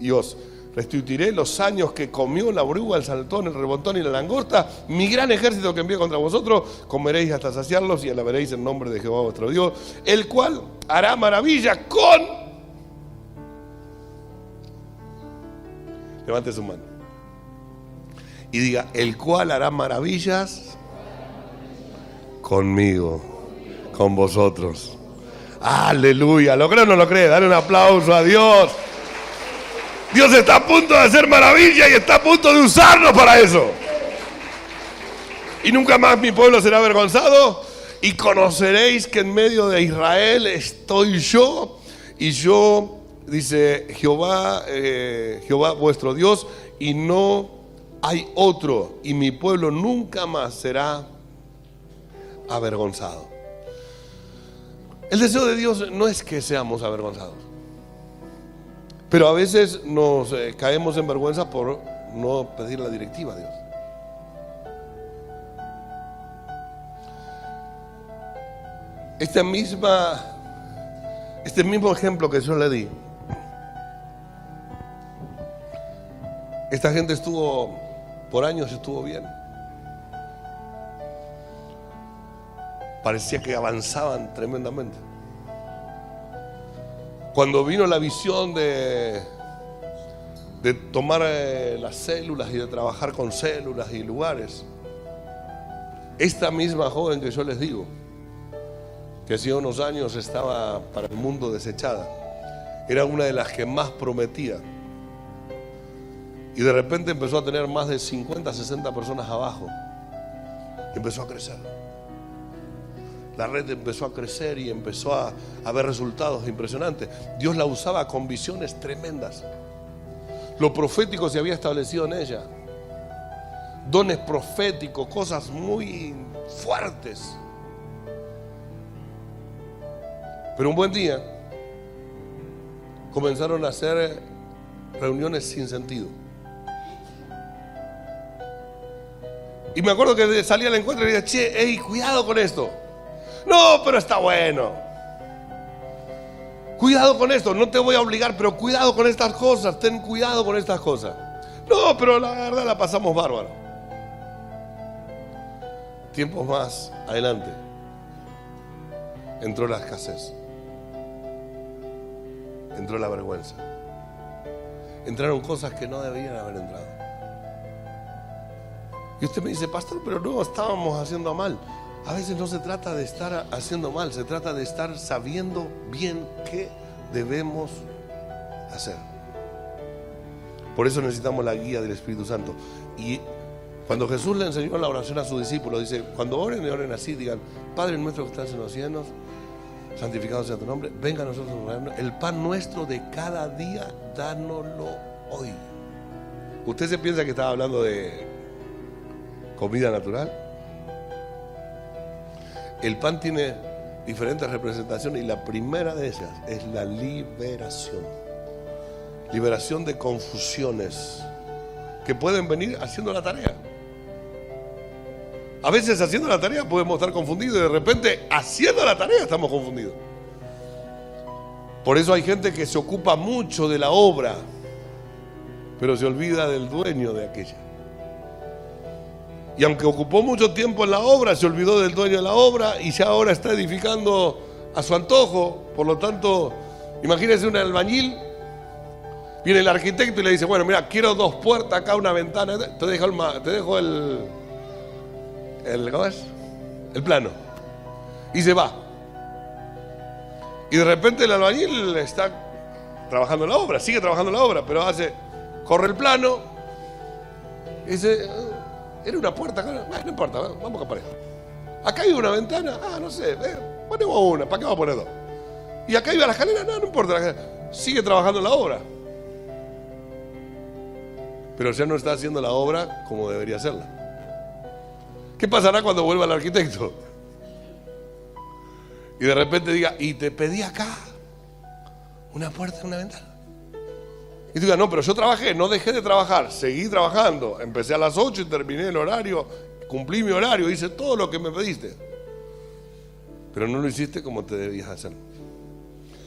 y os restituiré los años que comió la oruga, el saltón, el rebontón y la langosta. Mi gran ejército que envío contra vosotros, comeréis hasta saciarlos y alabaréis el nombre de Jehová vuestro Dios, el cual hará maravilla con... Levante su mano y diga, el cual hará maravillas conmigo, con vosotros. Aleluya. ¿Lo cree o no lo cree? Dale un aplauso a Dios. Dios está a punto de hacer maravilla y está a punto de usarnos para eso. Y nunca más mi pueblo será avergonzado. Y conoceréis que en medio de Israel estoy yo. Y yo, dice Jehová, Jehová vuestro Dios, y no hay otro. Y mi pueblo nunca más será avergonzado. El deseo de Dios no es que seamos avergonzados. Pero a veces nos caemos en vergüenza por no pedir la directiva a Dios. Este mismo ejemplo que yo le di, esta gente por años estuvo bien. Parecía que avanzaban tremendamente. Cuando vino la visión de tomar las células y de trabajar con células y lugares, esta misma joven que yo les digo, que hacía unos años estaba para el mundo desechada, era una de las que más prometía. Y de repente empezó a tener más de 50, 60 personas abajo. Y empezó a crecer. La red empezó a crecer y empezó a ver resultados impresionantes. Dios la usaba con visiones tremendas. Lo profético se había establecido en ella. Dones proféticos, cosas muy fuertes. Pero un buen día comenzaron a hacer reuniones sin sentido. Y me acuerdo que salía al encuentro y decía, che, hey, cuidado con esto. No, pero está bueno. Cuidado con esto, no te voy a obligar, pero cuidado con estas cosas, ten cuidado con estas cosas. No, pero la verdad la pasamos bárbaro. Tiempos más adelante entró la escasez, entró la vergüenza, entraron cosas que no debían haber entrado. Y usted me dice, pastor, pero no estábamos haciendo mal. A veces no se trata de estar haciendo mal, se trata de estar sabiendo bien qué debemos hacer. Por eso necesitamos la guía del Espíritu Santo. Y cuando Jesús le enseñó la oración a sus discípulos, dice, cuando oren y oren así, digan, Padre nuestro que estás en los cielos, santificado sea tu nombre, venga a nosotros el pan nuestro de cada día, dánoslo hoy. ¿Usted se piensa que estaba hablando de comida natural? El pan tiene diferentes representaciones y la primera de ellas es la liberación. Liberación de confusiones que pueden venir haciendo la tarea. A veces haciendo la tarea podemos estar confundidos y de repente haciendo la tarea estamos confundidos. Por eso hay gente que se ocupa mucho de la obra, pero se olvida del dueño de aquella. Y aunque ocupó mucho tiempo en la obra, se olvidó del dueño de la obra y ya ahora está edificando a su antojo. Por lo tanto, imagínense un albañil, viene el arquitecto y le dice, bueno, mira, quiero 2 puertas acá, una ventana, te dejo el ¿cómo es? El plano. Y se va. Y de repente el albañil está trabajando en la obra, sigue trabajando en la obra, pero corre el plano y dice, era una puerta acá, no importa, vamos a poner. Acá hay una ventana, no sé, ponemos una, ¿para qué vamos a poner 2? Y acá iba la escalera, no importa, sigue trabajando en la obra. Pero ya no está haciendo la obra como debería hacerla. ¿Qué pasará cuando vuelva el arquitecto? Y de repente diga, y te pedí acá una puerta, una ventana. Y tú digas, no, pero yo trabajé, no dejé de trabajar, seguí trabajando. Empecé a las 8 y terminé el horario, cumplí mi horario, hice todo lo que me pediste. Pero no lo hiciste como te debías hacer.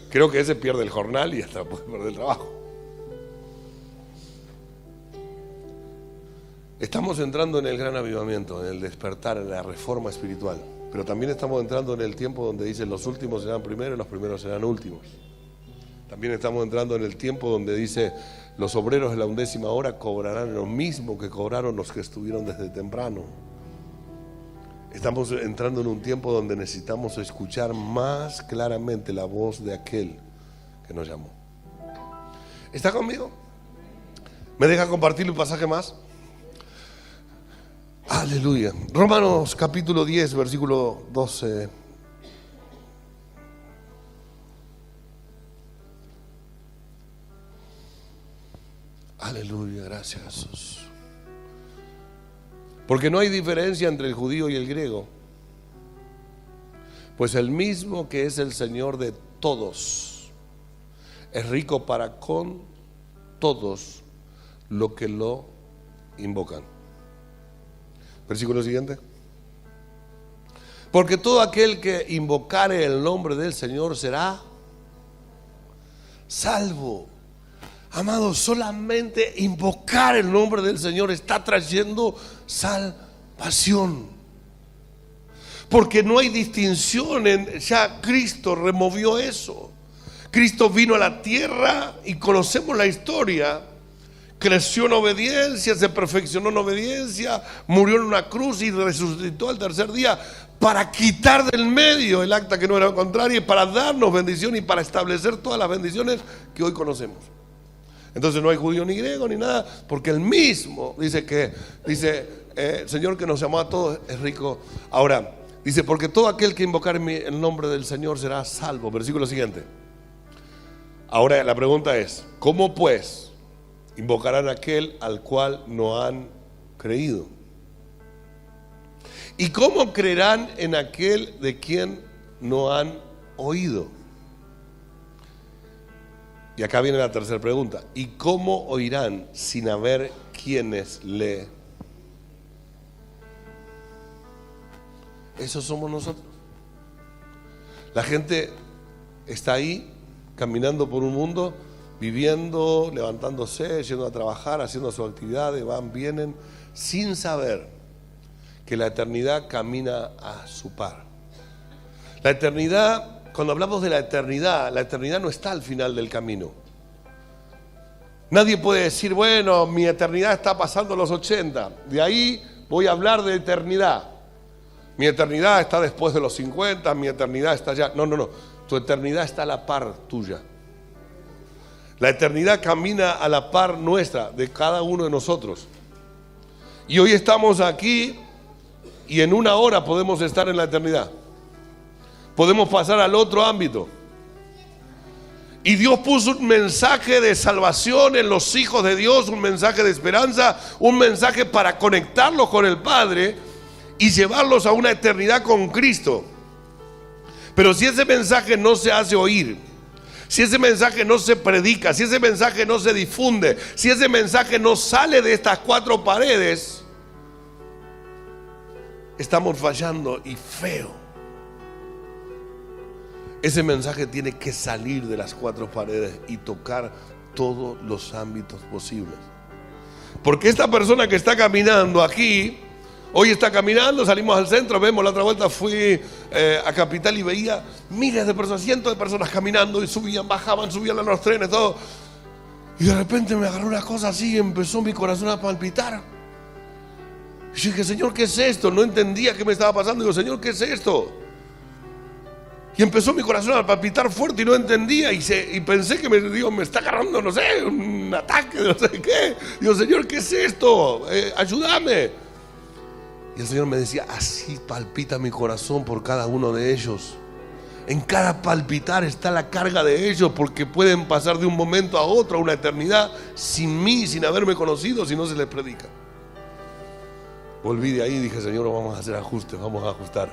Creo que ese pierde el jornal y hasta puede perder el trabajo. Estamos entrando en el gran avivamiento, en el despertar, en la reforma espiritual. Pero también estamos entrando en el tiempo donde dice los últimos serán primeros y los primeros serán últimos. También estamos entrando en el tiempo donde dice los obreros de la 11ª hora cobrarán lo mismo que cobraron los que estuvieron desde temprano. Estamos entrando en un tiempo donde necesitamos escuchar más claramente la voz de aquel que nos llamó. ¿Está conmigo? ¿Me deja compartir un pasaje más? Aleluya. Romanos capítulo 10, versículo 12. Aleluya, gracias Jesús. Porque no hay diferencia entre el judío y el griego, pues el mismo que es el Señor de todos es rico para con todos los que lo invocan. Versículo siguiente. Porque todo aquel que invocare el nombre del Señor será salvo. Amados, solamente invocar el nombre del Señor está trayendo salvación. Porque no hay distinción, ya Cristo removió eso. Cristo vino a la tierra y conocemos la historia. Creció en obediencia, se perfeccionó en obediencia, murió en una cruz y resucitó al tercer día para quitar del medio el acta que no era contraria y para darnos bendición y para establecer todas las bendiciones que hoy conocemos. Entonces no hay judío ni griego ni nada, porque el mismo dice el Señor que nos llamó a todos es rico. Ahora, dice, porque todo aquel que invocar el nombre del Señor será salvo. Versículo siguiente. Ahora la pregunta es, ¿cómo pues invocarán a aquel al cual no han creído? ¿Y cómo creerán en aquel de quien no han oído? Y acá viene la tercera pregunta. ¿Y cómo oirán sin haber quienes le? Esos somos nosotros. La gente está ahí caminando por un mundo, viviendo, levantándose, yendo a trabajar, haciendo sus actividades, van, vienen, sin saber que la eternidad camina a su par. La eternidad, cuando hablamos de la eternidad no está al final del camino. Nadie puede decir, bueno, mi eternidad está pasando los 80, de ahí voy a hablar de eternidad. Mi eternidad está después de los 50, mi eternidad está allá. No, tu eternidad está a la par tuya. La eternidad camina a la par nuestra, de cada uno de nosotros. Y hoy estamos aquí y en una hora podemos estar en la eternidad. Podemos pasar al otro ámbito. Y Dios puso un mensaje de salvación en los hijos de Dios, un mensaje de esperanza, un mensaje para conectarlos con el Padre y llevarlos a una eternidad con Cristo. Pero si ese mensaje no se hace oír, si ese mensaje no se predica, si ese mensaje no se difunde, si ese mensaje no sale de estas cuatro paredes, estamos fallando y feo. Ese mensaje tiene que salir de las cuatro paredes y tocar todos los ámbitos posibles. Porque esta persona que está caminando aquí, hoy está caminando, salimos al centro, vemos, la otra vuelta fui a Capital y veía miles de personas, cientos de personas caminando y subían, bajaban, subían a los trenes, todo. Y de repente me agarró una cosa así y empezó mi corazón a palpitar. Y yo dije, Señor, ¿qué es esto? No entendía qué me estaba pasando. Digo, Señor, ¿qué es esto? Y empezó mi corazón a palpitar fuerte y no entendía. Y pensé que me está agarrando, no sé, un ataque, no sé qué. Digo, Señor, ¿qué es esto? Ayúdame. Y el Señor me decía, así palpita mi corazón por cada uno de ellos. En cada palpitar está la carga de ellos, porque pueden pasar de un momento a otro, a una eternidad, sin mí, sin haberme conocido, si no se les predica. Volví de ahí y dije, Señor, vamos a hacer ajustes, vamos a ajustar.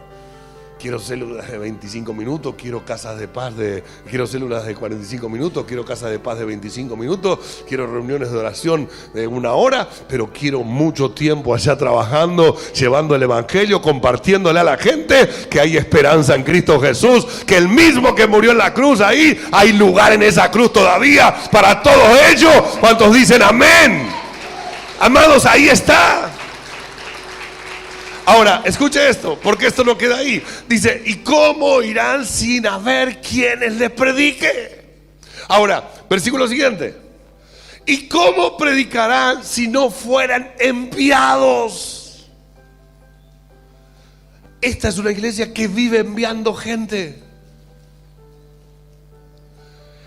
Quiero células de 25 minutos, quiero casas de paz quiero células de 45 minutos, quiero casas de paz de 25 minutos, quiero reuniones de oración de 1 hora, pero quiero mucho tiempo allá trabajando, llevando el evangelio, compartiéndole a la gente que hay esperanza en Cristo Jesús, que el mismo que murió en la cruz, ahí hay lugar en esa cruz todavía para todos ellos. ¿Cuántos dicen amén? Amados, ahí está. Ahora, escuche esto, porque esto no queda ahí. Dice, ¿y cómo irán sin haber quienes les predique? Ahora, versículo siguiente. ¿Y cómo predicarán si no fueran enviados? Esta es una iglesia que vive enviando gente.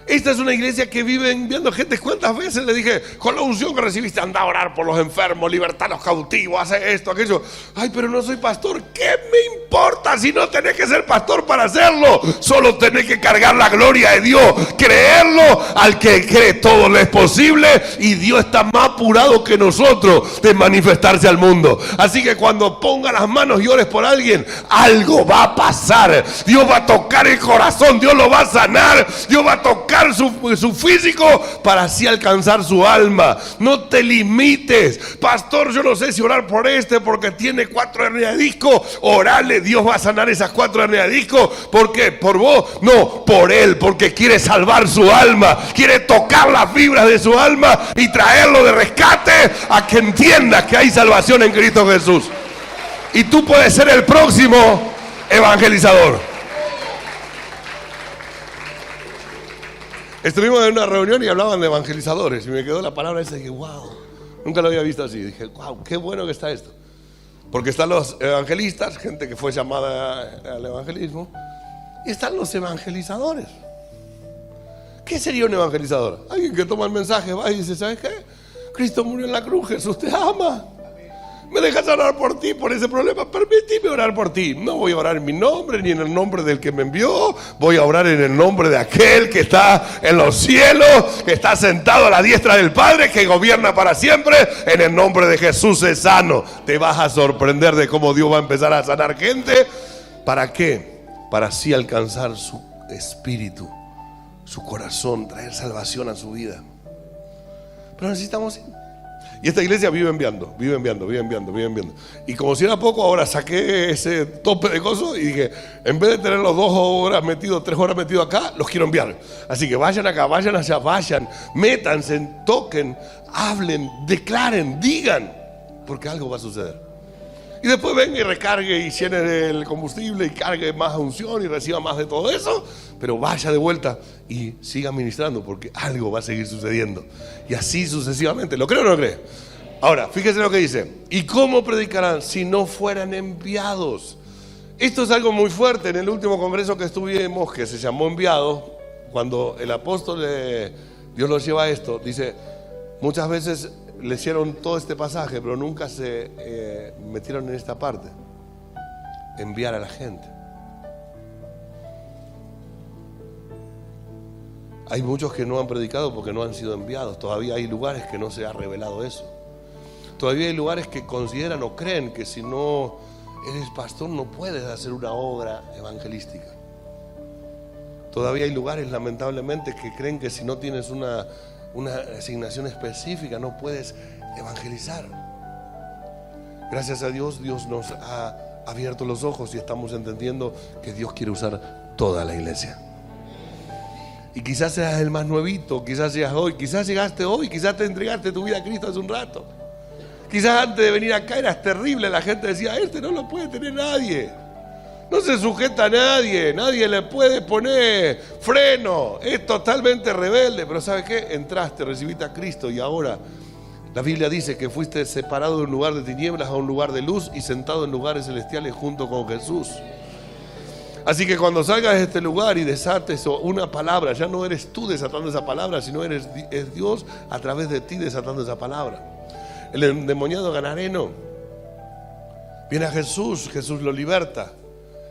Esta es una iglesia que vive enviando gente. ¿Cuántas veces le dije, con la unción que recibiste, anda a orar por los enfermos, libertar a los cautivos, hace esto, aquello? Ay, pero no soy pastor. ¿Qué me importa si no tenés que ser pastor para hacerlo? Solo tenés que cargar la gloria de Dios, creerlo. Al que cree todo le es posible, y Dios está más apurado que nosotros de manifestarse al mundo. Así que cuando ponga las manos y ores por alguien, algo va a pasar. Dios va a tocar el corazón, Dios lo va a sanar, Dios va a tocar su físico para así alcanzar su alma. No te limites. Pastor, yo no sé si orar por porque tiene 4 hernias de disco. Orale, Dios va a sanar esas 4 hernias de disco. ¿Por qué? ¿Por vos? No, por él, porque quiere salvar su alma, quiere tocar las fibras de su alma y traerlo de rescate a que entienda que hay salvación en Cristo Jesús. Y tú puedes ser el próximo evangelizador. Estuvimos en una reunión y hablaban de evangelizadores y me quedó la palabra esa y dije, wow, nunca lo había visto así. Dije, wow, qué bueno que está esto. Porque están los evangelistas, gente que fue llamada al evangelismo, y están los evangelizadores. ¿Qué sería un evangelizador? Alguien que toma el mensaje, va y dice, ¿sabes qué? Cristo murió en la cruz, Jesús te ama. ¿Me dejas orar por ti, por ese problema? Permíteme orar por ti. No voy a orar en mi nombre ni en el nombre del que me envió. Voy a orar en el nombre de aquel que está en los cielos, que está sentado a la diestra del Padre, que gobierna para siempre. En el nombre de Jesús es sano. Te vas a sorprender de cómo Dios va a empezar a sanar gente. ¿Para qué? Para así alcanzar su espíritu, su corazón, traer salvación a su vida. Pero necesitamos... Y esta iglesia vive enviando. Y como si era poco, ahora saqué ese tope de cosas y dije, en vez de tener los 2 horas metidos, 3 horas metidos acá, los quiero enviar. Así que vayan acá, vayan allá, vayan, métanse, toquen, hablen, declaren, digan, porque algo va a suceder. Y después venga y recargue y llene el combustible y cargue más unción y reciba más de todo eso. Pero vaya de vuelta y siga ministrando, porque algo va a seguir sucediendo. Y así sucesivamente. ¿Lo cree o no lo cree? Ahora, fíjese lo que dice. ¿Y cómo predicarán si no fueran enviados? Esto es algo muy fuerte. En el último congreso que estuvimos, que se llamó Enviados, cuando el apóstol, Dios lo lleva a esto, dice, muchas veces le hicieron todo este pasaje, pero nunca se metieron en esta parte. Enviar a la gente. Hay muchos que no han predicado porque no han sido enviados. Todavía hay lugares que no se ha revelado eso. Todavía hay lugares que consideran o creen que si no eres pastor no puedes hacer una obra evangelística. Todavía hay lugares, lamentablemente, que creen que si no tienes una asignación específica no puedes evangelizar. Gracias a Dios, Dios nos ha abierto los ojos y estamos entendiendo que Dios quiere usar toda la iglesia. Y quizás seas el más nuevito, quizás seas hoy, quizás llegaste hoy, quizás te entregaste tu vida a Cristo hace un rato. Quizás antes de venir acá eras terrible, la gente decía, este no lo puede tener nadie. No se sujeta a nadie, nadie le puede poner freno, es totalmente rebelde. Pero ¿sabe qué? Entraste, recibiste a Cristo y ahora la Biblia dice que fuiste separado de un lugar de tinieblas a un lugar de luz y sentado en lugares celestiales junto con Jesús. Así que cuando salgas de este lugar y desates una palabra, ya no eres tú desatando esa palabra, sino es Dios a través de ti desatando esa palabra. El endemoniado gadareno viene a Jesús, Jesús lo liberta.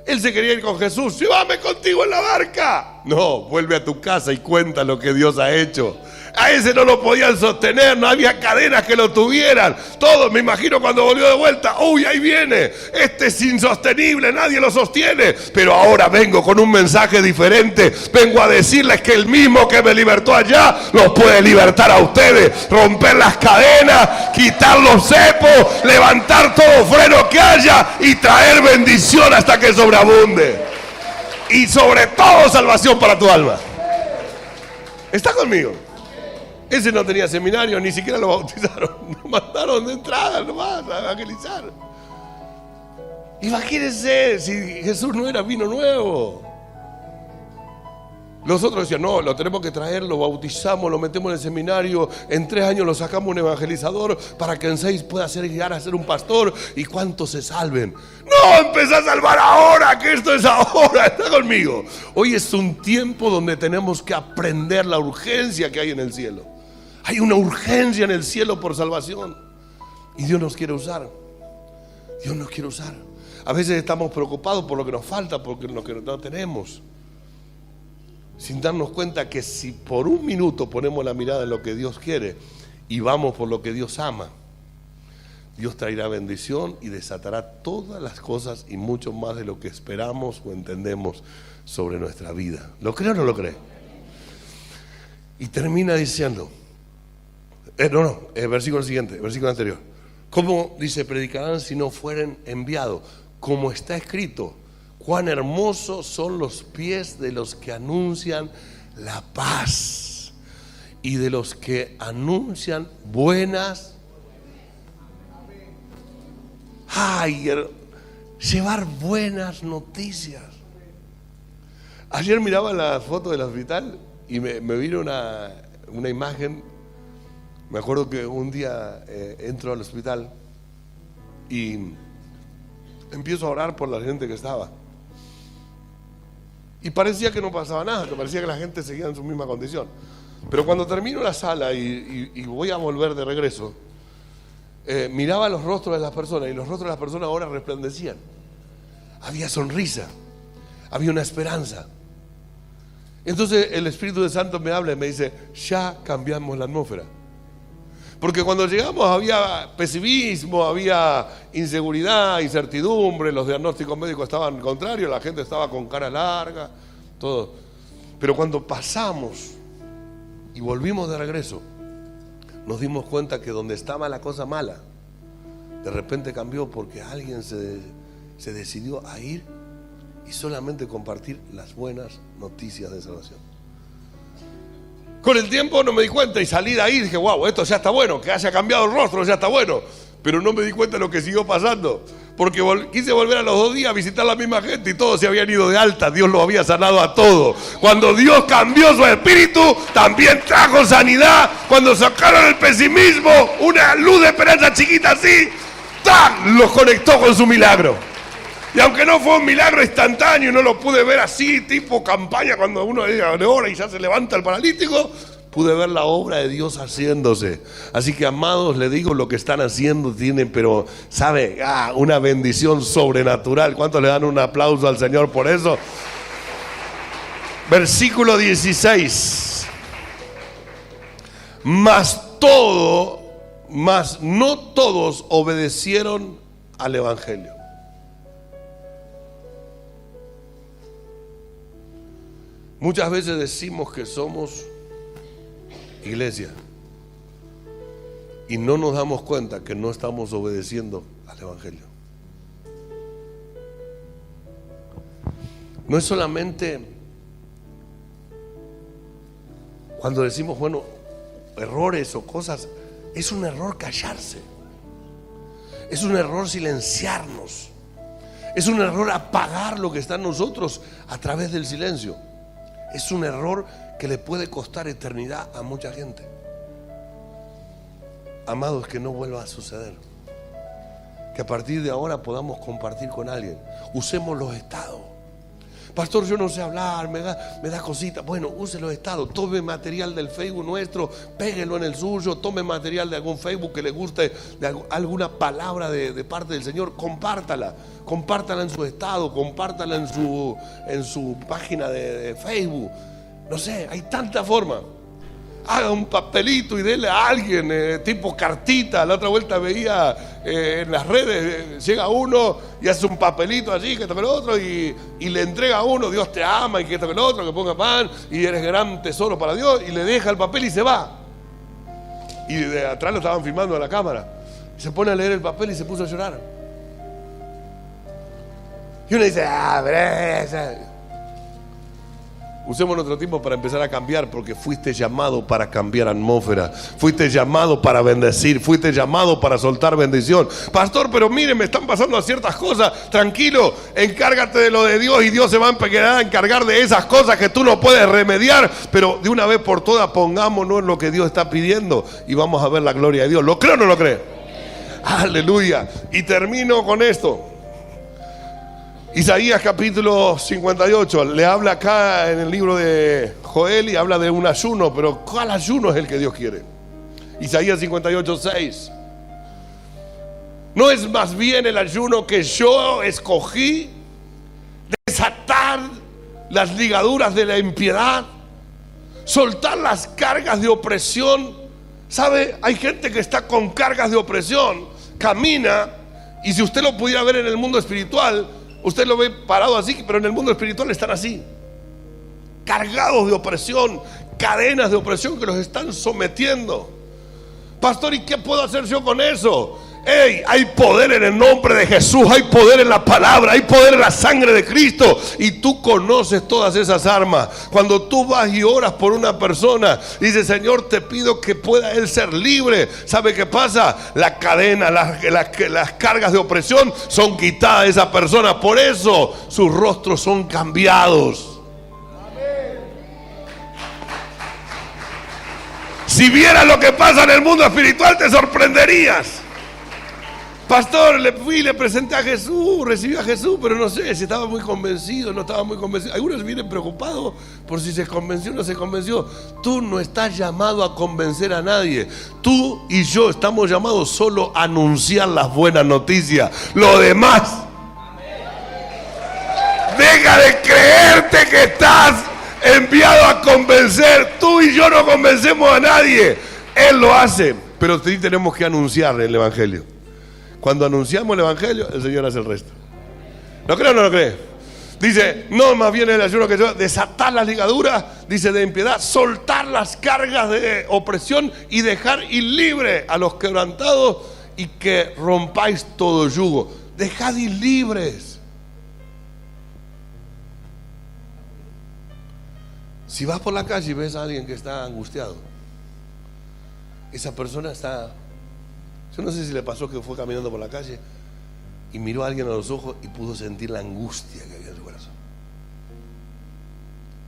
Él se quería ir con Jesús, llévame contigo en la barca. No, vuelve a tu casa y cuenta lo que Dios ha hecho. A ese no lo podían sostener, no había cadenas que lo tuvieran. Todos, me imagino cuando volvió de vuelta, uy, ahí viene, este es insostenible, nadie lo sostiene. Pero ahora vengo con un mensaje diferente. Vengo a decirles que el mismo que me libertó allá, los puede libertar a ustedes. Romper las cadenas, quitar los cepos, levantar todo freno que haya y traer bendición hasta que sobreabunde. Y sobre todo salvación para tu alma. ¿Está conmigo? Ese no tenía seminario, ni siquiera lo bautizaron. Lo mandaron de entrada nomás a evangelizar. Imagínense si Jesús no era vino nuevo. Los otros decían, no, lo tenemos que traer, lo bautizamos, lo metemos en el seminario, en 3 años lo sacamos un evangelizador para que en 6 pueda llegar a ser un pastor y cuántos se salven. No, empezá a salvar ahora, que esto es ahora, está conmigo. Hoy es un tiempo donde tenemos que aprender la urgencia que hay en el cielo. Hay una urgencia en el cielo por salvación y Dios nos quiere usar. Dios nos quiere usar. A veces estamos preocupados por lo que nos falta, por lo que no tenemos, sin darnos cuenta que si por un minuto ponemos la mirada en lo que Dios quiere y vamos por lo que Dios ama, Dios traerá bendición y desatará todas las cosas y mucho más de lo que esperamos o entendemos sobre nuestra vida. ¿Lo cree o no lo cree? Y termina diciendo, versículo siguiente, versículo anterior. ¿Cómo dice predicarán si no fueren enviados? Como está escrito, cuán hermosos son los pies de los que anuncian la paz y de los que anuncian buenas. Ay, llevar buenas noticias. Ayer miraba la foto del hospital y me vino una imagen. Me acuerdo que un día entro al hospital y empiezo a orar por la gente que estaba. Y parecía que no pasaba nada, que parecía que la gente seguía en su misma condición. Pero cuando termino la sala y voy a volver de regreso, miraba los rostros de las personas y los rostros de las personas ahora resplandecían. Había sonrisa, había una esperanza. Entonces el Espíritu Santo me habla y me dice, ya cambiamos la atmósfera. Porque cuando llegamos había pesimismo, había inseguridad, incertidumbre, los diagnósticos médicos estaban contrarios, la gente estaba con cara larga, todo. Pero cuando pasamos y volvimos de regreso, nos dimos cuenta que donde estaba la cosa mala, de repente cambió porque alguien se decidió a ir y solamente compartir las buenas noticias de salvación. Con el tiempo no me di cuenta y salí de ahí y dije, wow, esto ya está bueno, que haya cambiado el rostro ya está bueno. Pero no me di cuenta de lo que siguió pasando, porque quise volver a los 2 días a visitar a la misma gente y todos se habían ido de alta. Dios los había sanado a todos. Cuando Dios cambió su espíritu, también trajo sanidad. Cuando sacaron el pesimismo, una luz de esperanza chiquita así, ¡tac!, los conectó con su milagro. Y aunque no fue un milagro instantáneo y no lo pude ver así, tipo campaña, cuando uno le ora y ya se levanta el paralítico, pude ver la obra de Dios haciéndose. Así que, amados, le digo, lo que están haciendo tienen, pero, ¿sabe? Una bendición sobrenatural. ¿Cuántos le dan un aplauso al Señor por eso? Versículo 16. Mas no todos obedecieron al Evangelio. Muchas veces decimos que somos iglesia y no nos damos cuenta que no estamos obedeciendo al Evangelio. No es solamente cuando decimos, bueno, errores o cosas, es un error callarse, es un error silenciarnos, es un error apagar lo que está en nosotros a través del silencio. Es un error que le puede costar eternidad a mucha gente. Amados, que no vuelva a suceder. Que a partir de ahora podamos compartir con alguien. Usemos los estados. Pastor, yo no sé hablar, me da cosita. Bueno, use los estados. Tome material del Facebook nuestro, péguelo en el suyo. Tome material de algún Facebook que le guste, de alguna palabra de parte del Señor. Compártala. Compártala en su estado, compártala en su página de Facebook. No sé, hay tanta forma. haga un papelito y dele a alguien, tipo cartita. La otra vuelta veía en las redes, llega uno y hace un papelito allí, que esto que lo otro, y le entrega a uno, Dios te ama, y que esto que lo otro, que ponga pan, y eres gran tesoro para Dios, y le deja el papel y se va. Y de atrás lo estaban filmando a la cámara. Se pone a leer el papel y se puso a llorar. Y uno dice, usemos nuestro tiempo para empezar a cambiar, porque fuiste llamado para cambiar atmósfera, fuiste llamado para bendecir, fuiste llamado para soltar bendición. Pastor, pero mire, me están pasando ciertas cosas. Tranquilo, encárgate de lo de Dios y Dios se va a encargar de esas cosas que tú no puedes remediar. Pero de una vez por todas pongámonos en lo que Dios está pidiendo y vamos a ver la gloria de Dios. ¿Lo cree o no lo cree? Aleluya. Y termino con esto. Isaías capítulo 58, le habla acá en el libro de Joel y habla de un ayuno, pero ¿cuál ayuno es el que Dios quiere? Isaías 58, 6. ¿No es más bien el ayuno que yo escogí? Desatar las ligaduras de la impiedad, soltar las cargas de opresión. ¿Sabe? Hay gente que está con cargas de opresión, camina, y si usted lo pudiera ver en el mundo espiritual, usted lo ve parado así, pero en el mundo espiritual están así, cargados de opresión, cadenas de opresión que los están sometiendo. Pastor, ¿y qué puedo hacer yo con eso? Hey, hay poder en el nombre de Jesús, hay poder en la palabra, hay poder en la sangre de Cristo, y tú conoces todas esas armas. Cuando tú vas y oras por una persona, dice, Señor, te pido que pueda él ser libre. ¿Sabe qué pasa? La cadena, las cargas de opresión son quitadas de esa persona. Por eso sus rostros son cambiados. Si vieras lo que pasa en el mundo espiritual, te sorprenderías. Pastor, le presenté a Jesús, recibí a Jesús, pero no sé si estaba muy convencido, no estaba muy convencido. Algunos vienen preocupados por si se convenció o no se convenció. Tú no estás llamado a convencer a nadie. Tú y yo estamos llamados solo a anunciar las buenas noticias. Lo demás, deja de creerte que estás enviado a convencer. Tú y yo no convencemos a nadie. Él lo hace, pero sí tenemos que anunciar el evangelio. Cuando anunciamos el evangelio, el Señor hace el resto. ¿Lo cree o no lo cree? Dice, no, más bien el ayuno que yo, desatar las ligaduras, dice, de impiedad, soltar las cargas de opresión y dejar ir libre a los quebrantados y que rompáis todo yugo. Dejad ir libres. Si vas por la calle y ves a alguien que está angustiado, esa persona está... Yo no sé si le pasó que fue caminando por la calle y miró a alguien a los ojos y pudo sentir la angustia que había en su corazón.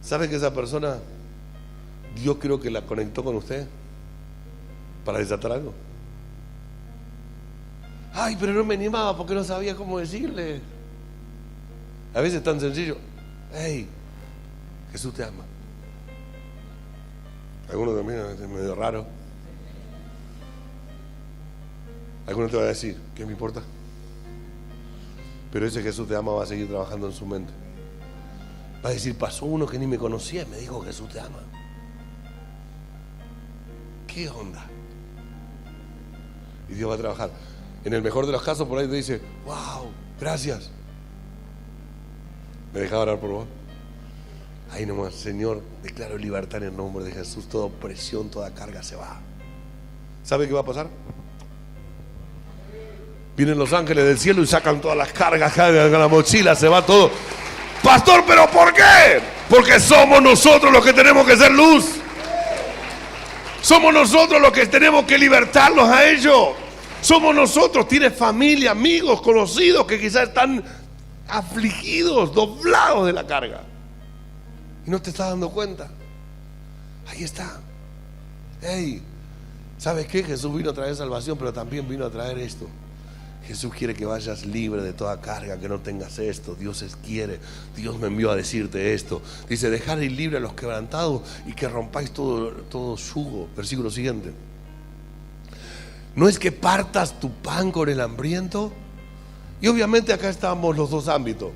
¿Sabe que esa persona, Dios creo que la conectó con usted para desatar algo? Ay, pero no me animaba porque no sabía cómo decirle. A veces es tan sencillo. Hey, Jesús te ama. Algunos también es medio raro. Algunos te van a decir, ¿qué me importa? Pero ese Jesús te ama va a seguir trabajando en su mente. Va a decir, pasó uno que ni me conocía y me dijo, Jesús te ama. ¿Qué onda? Y Dios va a trabajar. En el mejor de los casos, por ahí te dice, wow, gracias. ¿Me dejaba orar por vos? Ahí nomás, Señor, declaro libertad en el nombre de Jesús. Toda opresión, toda carga se va. ¿Sabe qué va a pasar? Vienen los ángeles del cielo y sacan todas las cargas, cargan la mochila, se va todo. Pastor, ¿pero por qué? Porque somos nosotros los que tenemos que ser luz. Somos nosotros los que tenemos que libertarlos a ellos. Somos nosotros. Tienes familia, amigos, conocidos que quizás están afligidos, doblados de la carga. Y no te estás dando cuenta. Ahí está. Hey, ¿sabes qué? Jesús vino a traer salvación, pero también vino a traer esto. Jesús quiere que vayas libre de toda carga, que no tengas esto. Dios quiere, Dios me envió a decirte esto. Dice, dejar ir libre a los quebrantados y que rompáis todo yugo. Versículo siguiente. No es que partas tu pan con el hambriento. Y obviamente acá estamos los dos ámbitos.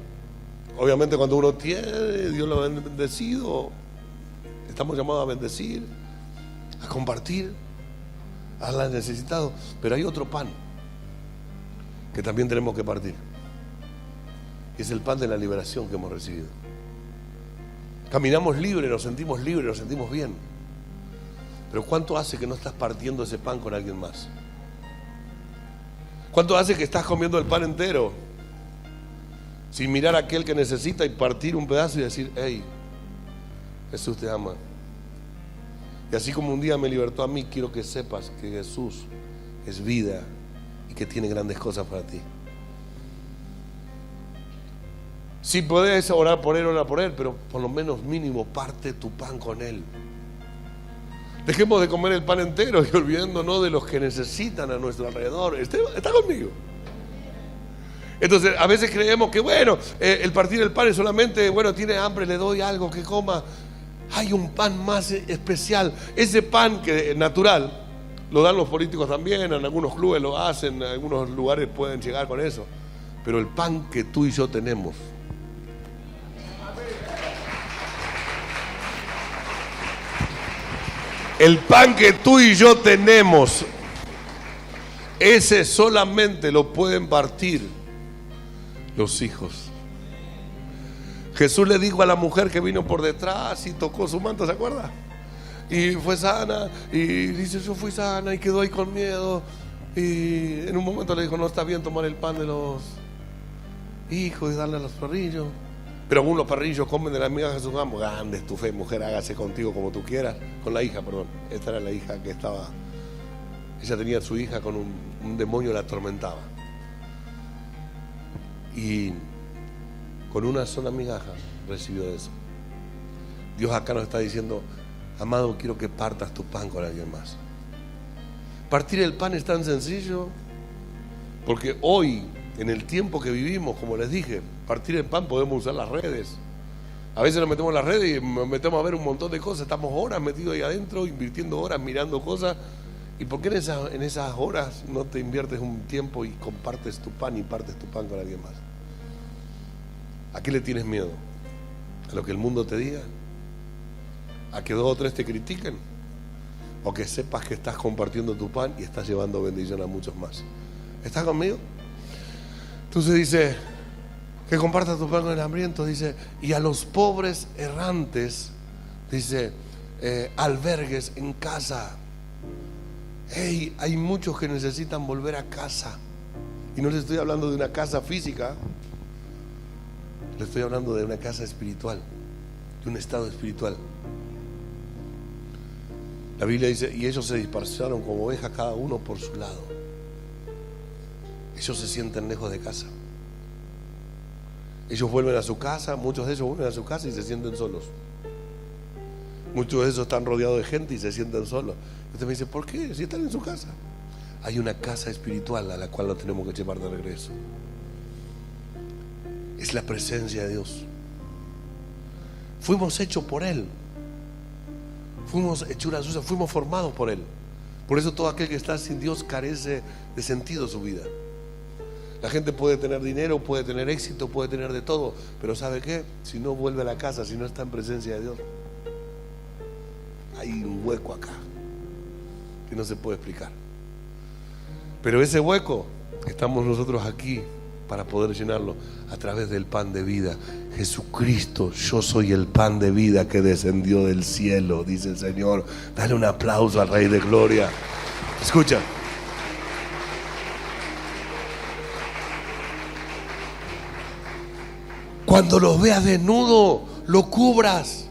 Obviamente cuando uno tiene, Dios lo ha bendecido, estamos llamados a bendecir. a compartir, a darle al necesitado. Pero hay otro pan que también tenemos que partir. Y es el pan de la liberación que hemos recibido. Caminamos libres, nos sentimos bien. Pero ¿cuánto hace que no estás partiendo ese pan con alguien más? ¿Cuánto hace que estás comiendo el pan entero sin mirar a aquel que necesita y partir un pedazo y decir: hey, Jesús te ama? Y así como un día me libertó a mí, quiero que sepas que Jesús es vida y que tiene grandes cosas para ti. Si puedes orar por él, pero por lo menos mínimo parte tu pan con él. Dejemos de comer el pan entero y olvidándonos de los que necesitan a nuestro alrededor. ¿Está conmigo? Entonces a veces creemos que bueno, el partir el pan es solamente, bueno, tiene hambre, le doy algo que coma. Hay un pan más especial. Ese pan que natural lo dan los políticos también, en algunos clubes lo hacen, en algunos lugares pueden llegar con eso. Pero el pan que tú y yo tenemos, el pan que tú y yo tenemos, ese solamente lo pueden partir los hijos. Jesús le dijo a la mujer que vino por detrás y tocó su manto, ¿se acuerda? Y fue sana, y dice: yo fui sana, y quedó ahí con miedo. Y en un momento le dijo: no está bien tomar el pan de los hijos y darle a los perrillos. Pero aún los perrillos comen de las migajas de sus amos. Grande es tu fe, mujer, hágase contigo como tú quieras. Con la hija, perdón. Esta era la hija que estaba. Ella tenía su hija con un demonio, la atormentaba. Y con una sola migaja recibió eso. Dios acá nos está diciendo: amado, quiero que partas tu pan con alguien más. Partir el pan es tan sencillo, porque hoy, en el tiempo que vivimos, como les dije, partir el pan podemos usar las redes. A veces nos metemos en las redes y nos metemos a ver un montón de cosas. Estamos horas metidos ahí adentro, invirtiendo horas, mirando cosas. ¿Y por qué en esas horas no te inviertes un tiempo y compartes tu pan y partes tu pan con alguien más? ¿A qué le tienes miedo? ¿A lo que el mundo te diga? ¿A que 2 o 3 te critiquen? ¿O que sepas que estás compartiendo tu pan y estás llevando bendición a muchos más? ¿Estás conmigo? Entonces dice que compartas tu pan con el hambriento, dice, y a los pobres errantes, dice, albergues en casa. Hey, hay muchos que necesitan volver a casa. Y no les estoy hablando de una casa física, les estoy hablando de una casa espiritual, de un estado espiritual. La Biblia dice: y ellos se dispersaron como ovejas, cada uno por su lado. Ellos se sienten lejos de casa. Ellos vuelven a su casa, muchos de ellos vuelven a su casa y se sienten solos. Muchos de esos están rodeados de gente y se sienten solos. Usted me dice: ¿por qué? Si están en su casa. Hay una casa espiritual a la cual lo tenemos que llevar de regreso. Es la presencia de Dios. Fuimos hechos por Él. Fuimos hechuras suyas, fuimos formados por Él. Por eso todo aquel que está sin Dios carece de sentido su vida. La gente puede tener dinero, puede tener éxito, puede tener de todo, pero ¿sabe qué? Si no vuelve a la casa, si no está en presencia de Dios, hay un hueco acá que no se puede explicar. Pero ese hueco estamos nosotros aquí para poder llenarlo a través del pan de vida. Jesucristo: yo soy el pan de vida que descendió del cielo, dice el Señor. Dale un aplauso al Rey de Gloria. Escucha. Cuando los veas desnudo, lo cubras.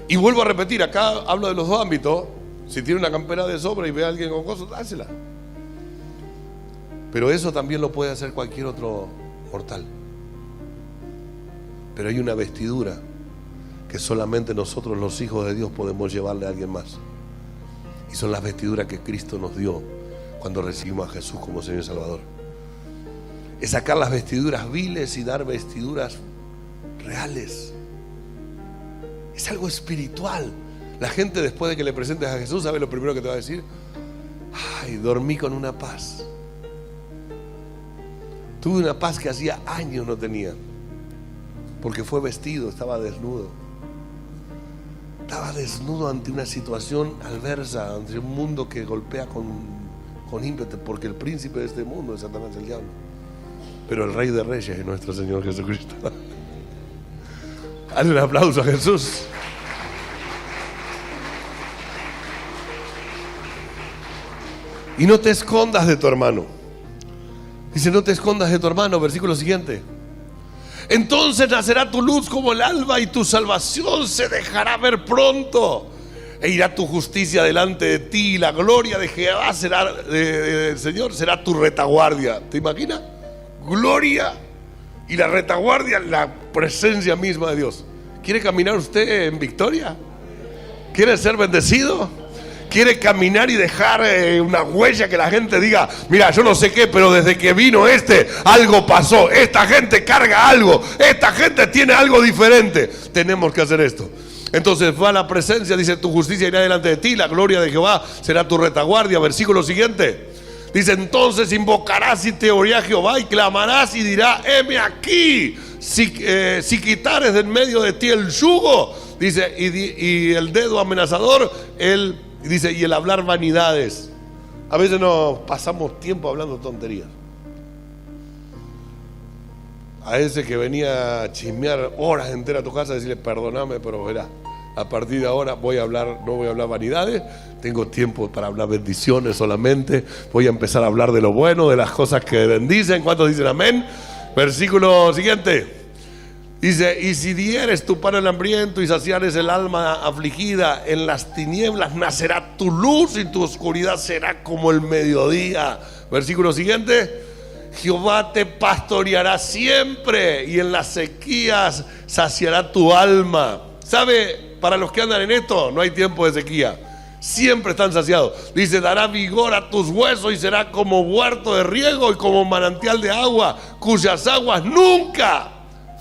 Y vuelvo a repetir, acá hablo de los 2 ámbitos. Si tiene una campera de sobra y ve a alguien con cosas, dásela. Pero eso también lo puede hacer cualquier otro mortal. Pero hay una vestidura que solamente nosotros, los hijos de Dios, podemos llevarle a alguien más. Y son las vestiduras que Cristo nos dio cuando recibimos a Jesús como Señor y Salvador. Es sacar las vestiduras viles y dar vestiduras reales. Es algo espiritual. La gente, después de que le presentes a Jesús, ¿sabe lo primero que te va a decir? Ay, dormí con una paz. Tuve una paz que hacía años no tenía, porque fue vestido, estaba desnudo. estaba desnudo ante una situación adversa, ante un mundo que golpea con ímpetu, porque el príncipe de este mundo es Satanás, el diablo, pero el Rey de Reyes es nuestro Señor Jesucristo. Dale un aplauso a Jesús. Y no te escondas de tu hermano. Dice, no te escondas de tu hermano, versículo siguiente. Entonces nacerá tu luz como el alba y tu salvación se dejará ver pronto. E irá tu justicia delante de ti y la gloria de Jehová del Señor será tu retaguardia. ¿Te imaginas? Gloria y la retaguardia, la presencia misma de Dios. ¿Quiere caminar usted en victoria? ¿Quiere ser bendecido? ¿Quiere caminar y dejar una huella que la gente diga, mira, yo no sé qué, pero desde que vino algo pasó, esta gente carga algo, esta gente tiene algo diferente? Tenemos que hacer esto. Entonces va a la presencia, dice, tu justicia irá delante de ti, la gloria de Jehová será tu retaguardia. Versículo siguiente, dice, entonces invocarás y te oirá Jehová y clamarás y dirá, heme aquí. Si quitares de en medio de ti el yugo, dice, y el dedo amenazador, dice, y el hablar vanidades. A veces nos pasamos tiempo hablando tonterías. A ese que venía a chismear horas enteras a tu casa, decirle, perdóname, pero verá, a partir de ahora no voy a hablar vanidades, tengo tiempo para hablar bendiciones solamente, voy a empezar a hablar de lo bueno, de las cosas que bendicen. ¿Cuántos dicen amén? Versículo siguiente. Dice, y si dieres tu pan al hambriento y saciares el alma afligida, en las tinieblas nacerá tu luz y tu oscuridad será como el mediodía. Versículo siguiente, Jehová te pastoreará siempre y en las sequías saciará tu alma. ¿Sabe? Para los que andan en esto, no hay tiempo de sequía. Siempre están saciados. Dice, dará vigor a tus huesos y será como huerto de riego y como manantial de agua, cuyas aguas nunca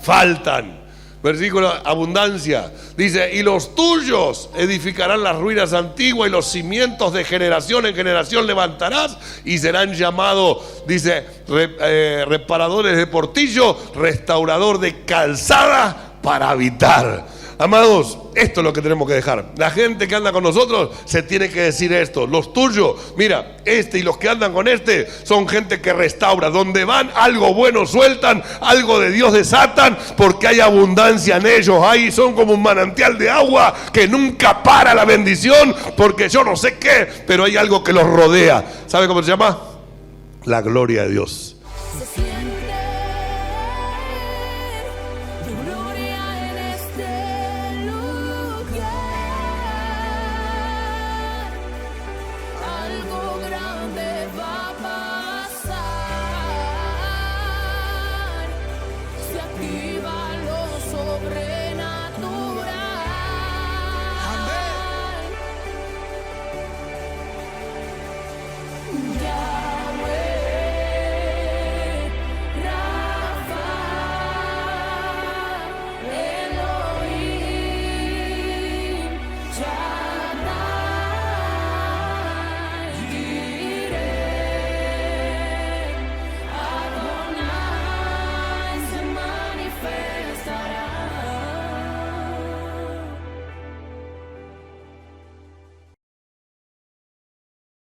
faltan. Versículo abundancia. Dice, y los tuyos edificarán las ruinas antiguas y los cimientos de generación en generación levantarás y serán llamados, dice, reparadores de portillo, restaurador de calzada para habitar. Amados, esto es lo que tenemos que dejar. La gente que anda con nosotros se tiene que decir esto. Los tuyos, mira, y los que andan con son gente que restaura. Donde van, algo bueno sueltan, algo de Dios desatan, porque hay abundancia en ellos. Ahí son como un manantial de agua que nunca para la bendición, porque yo no sé qué, pero hay algo que los rodea. ¿Sabe cómo se llama? La gloria de Dios.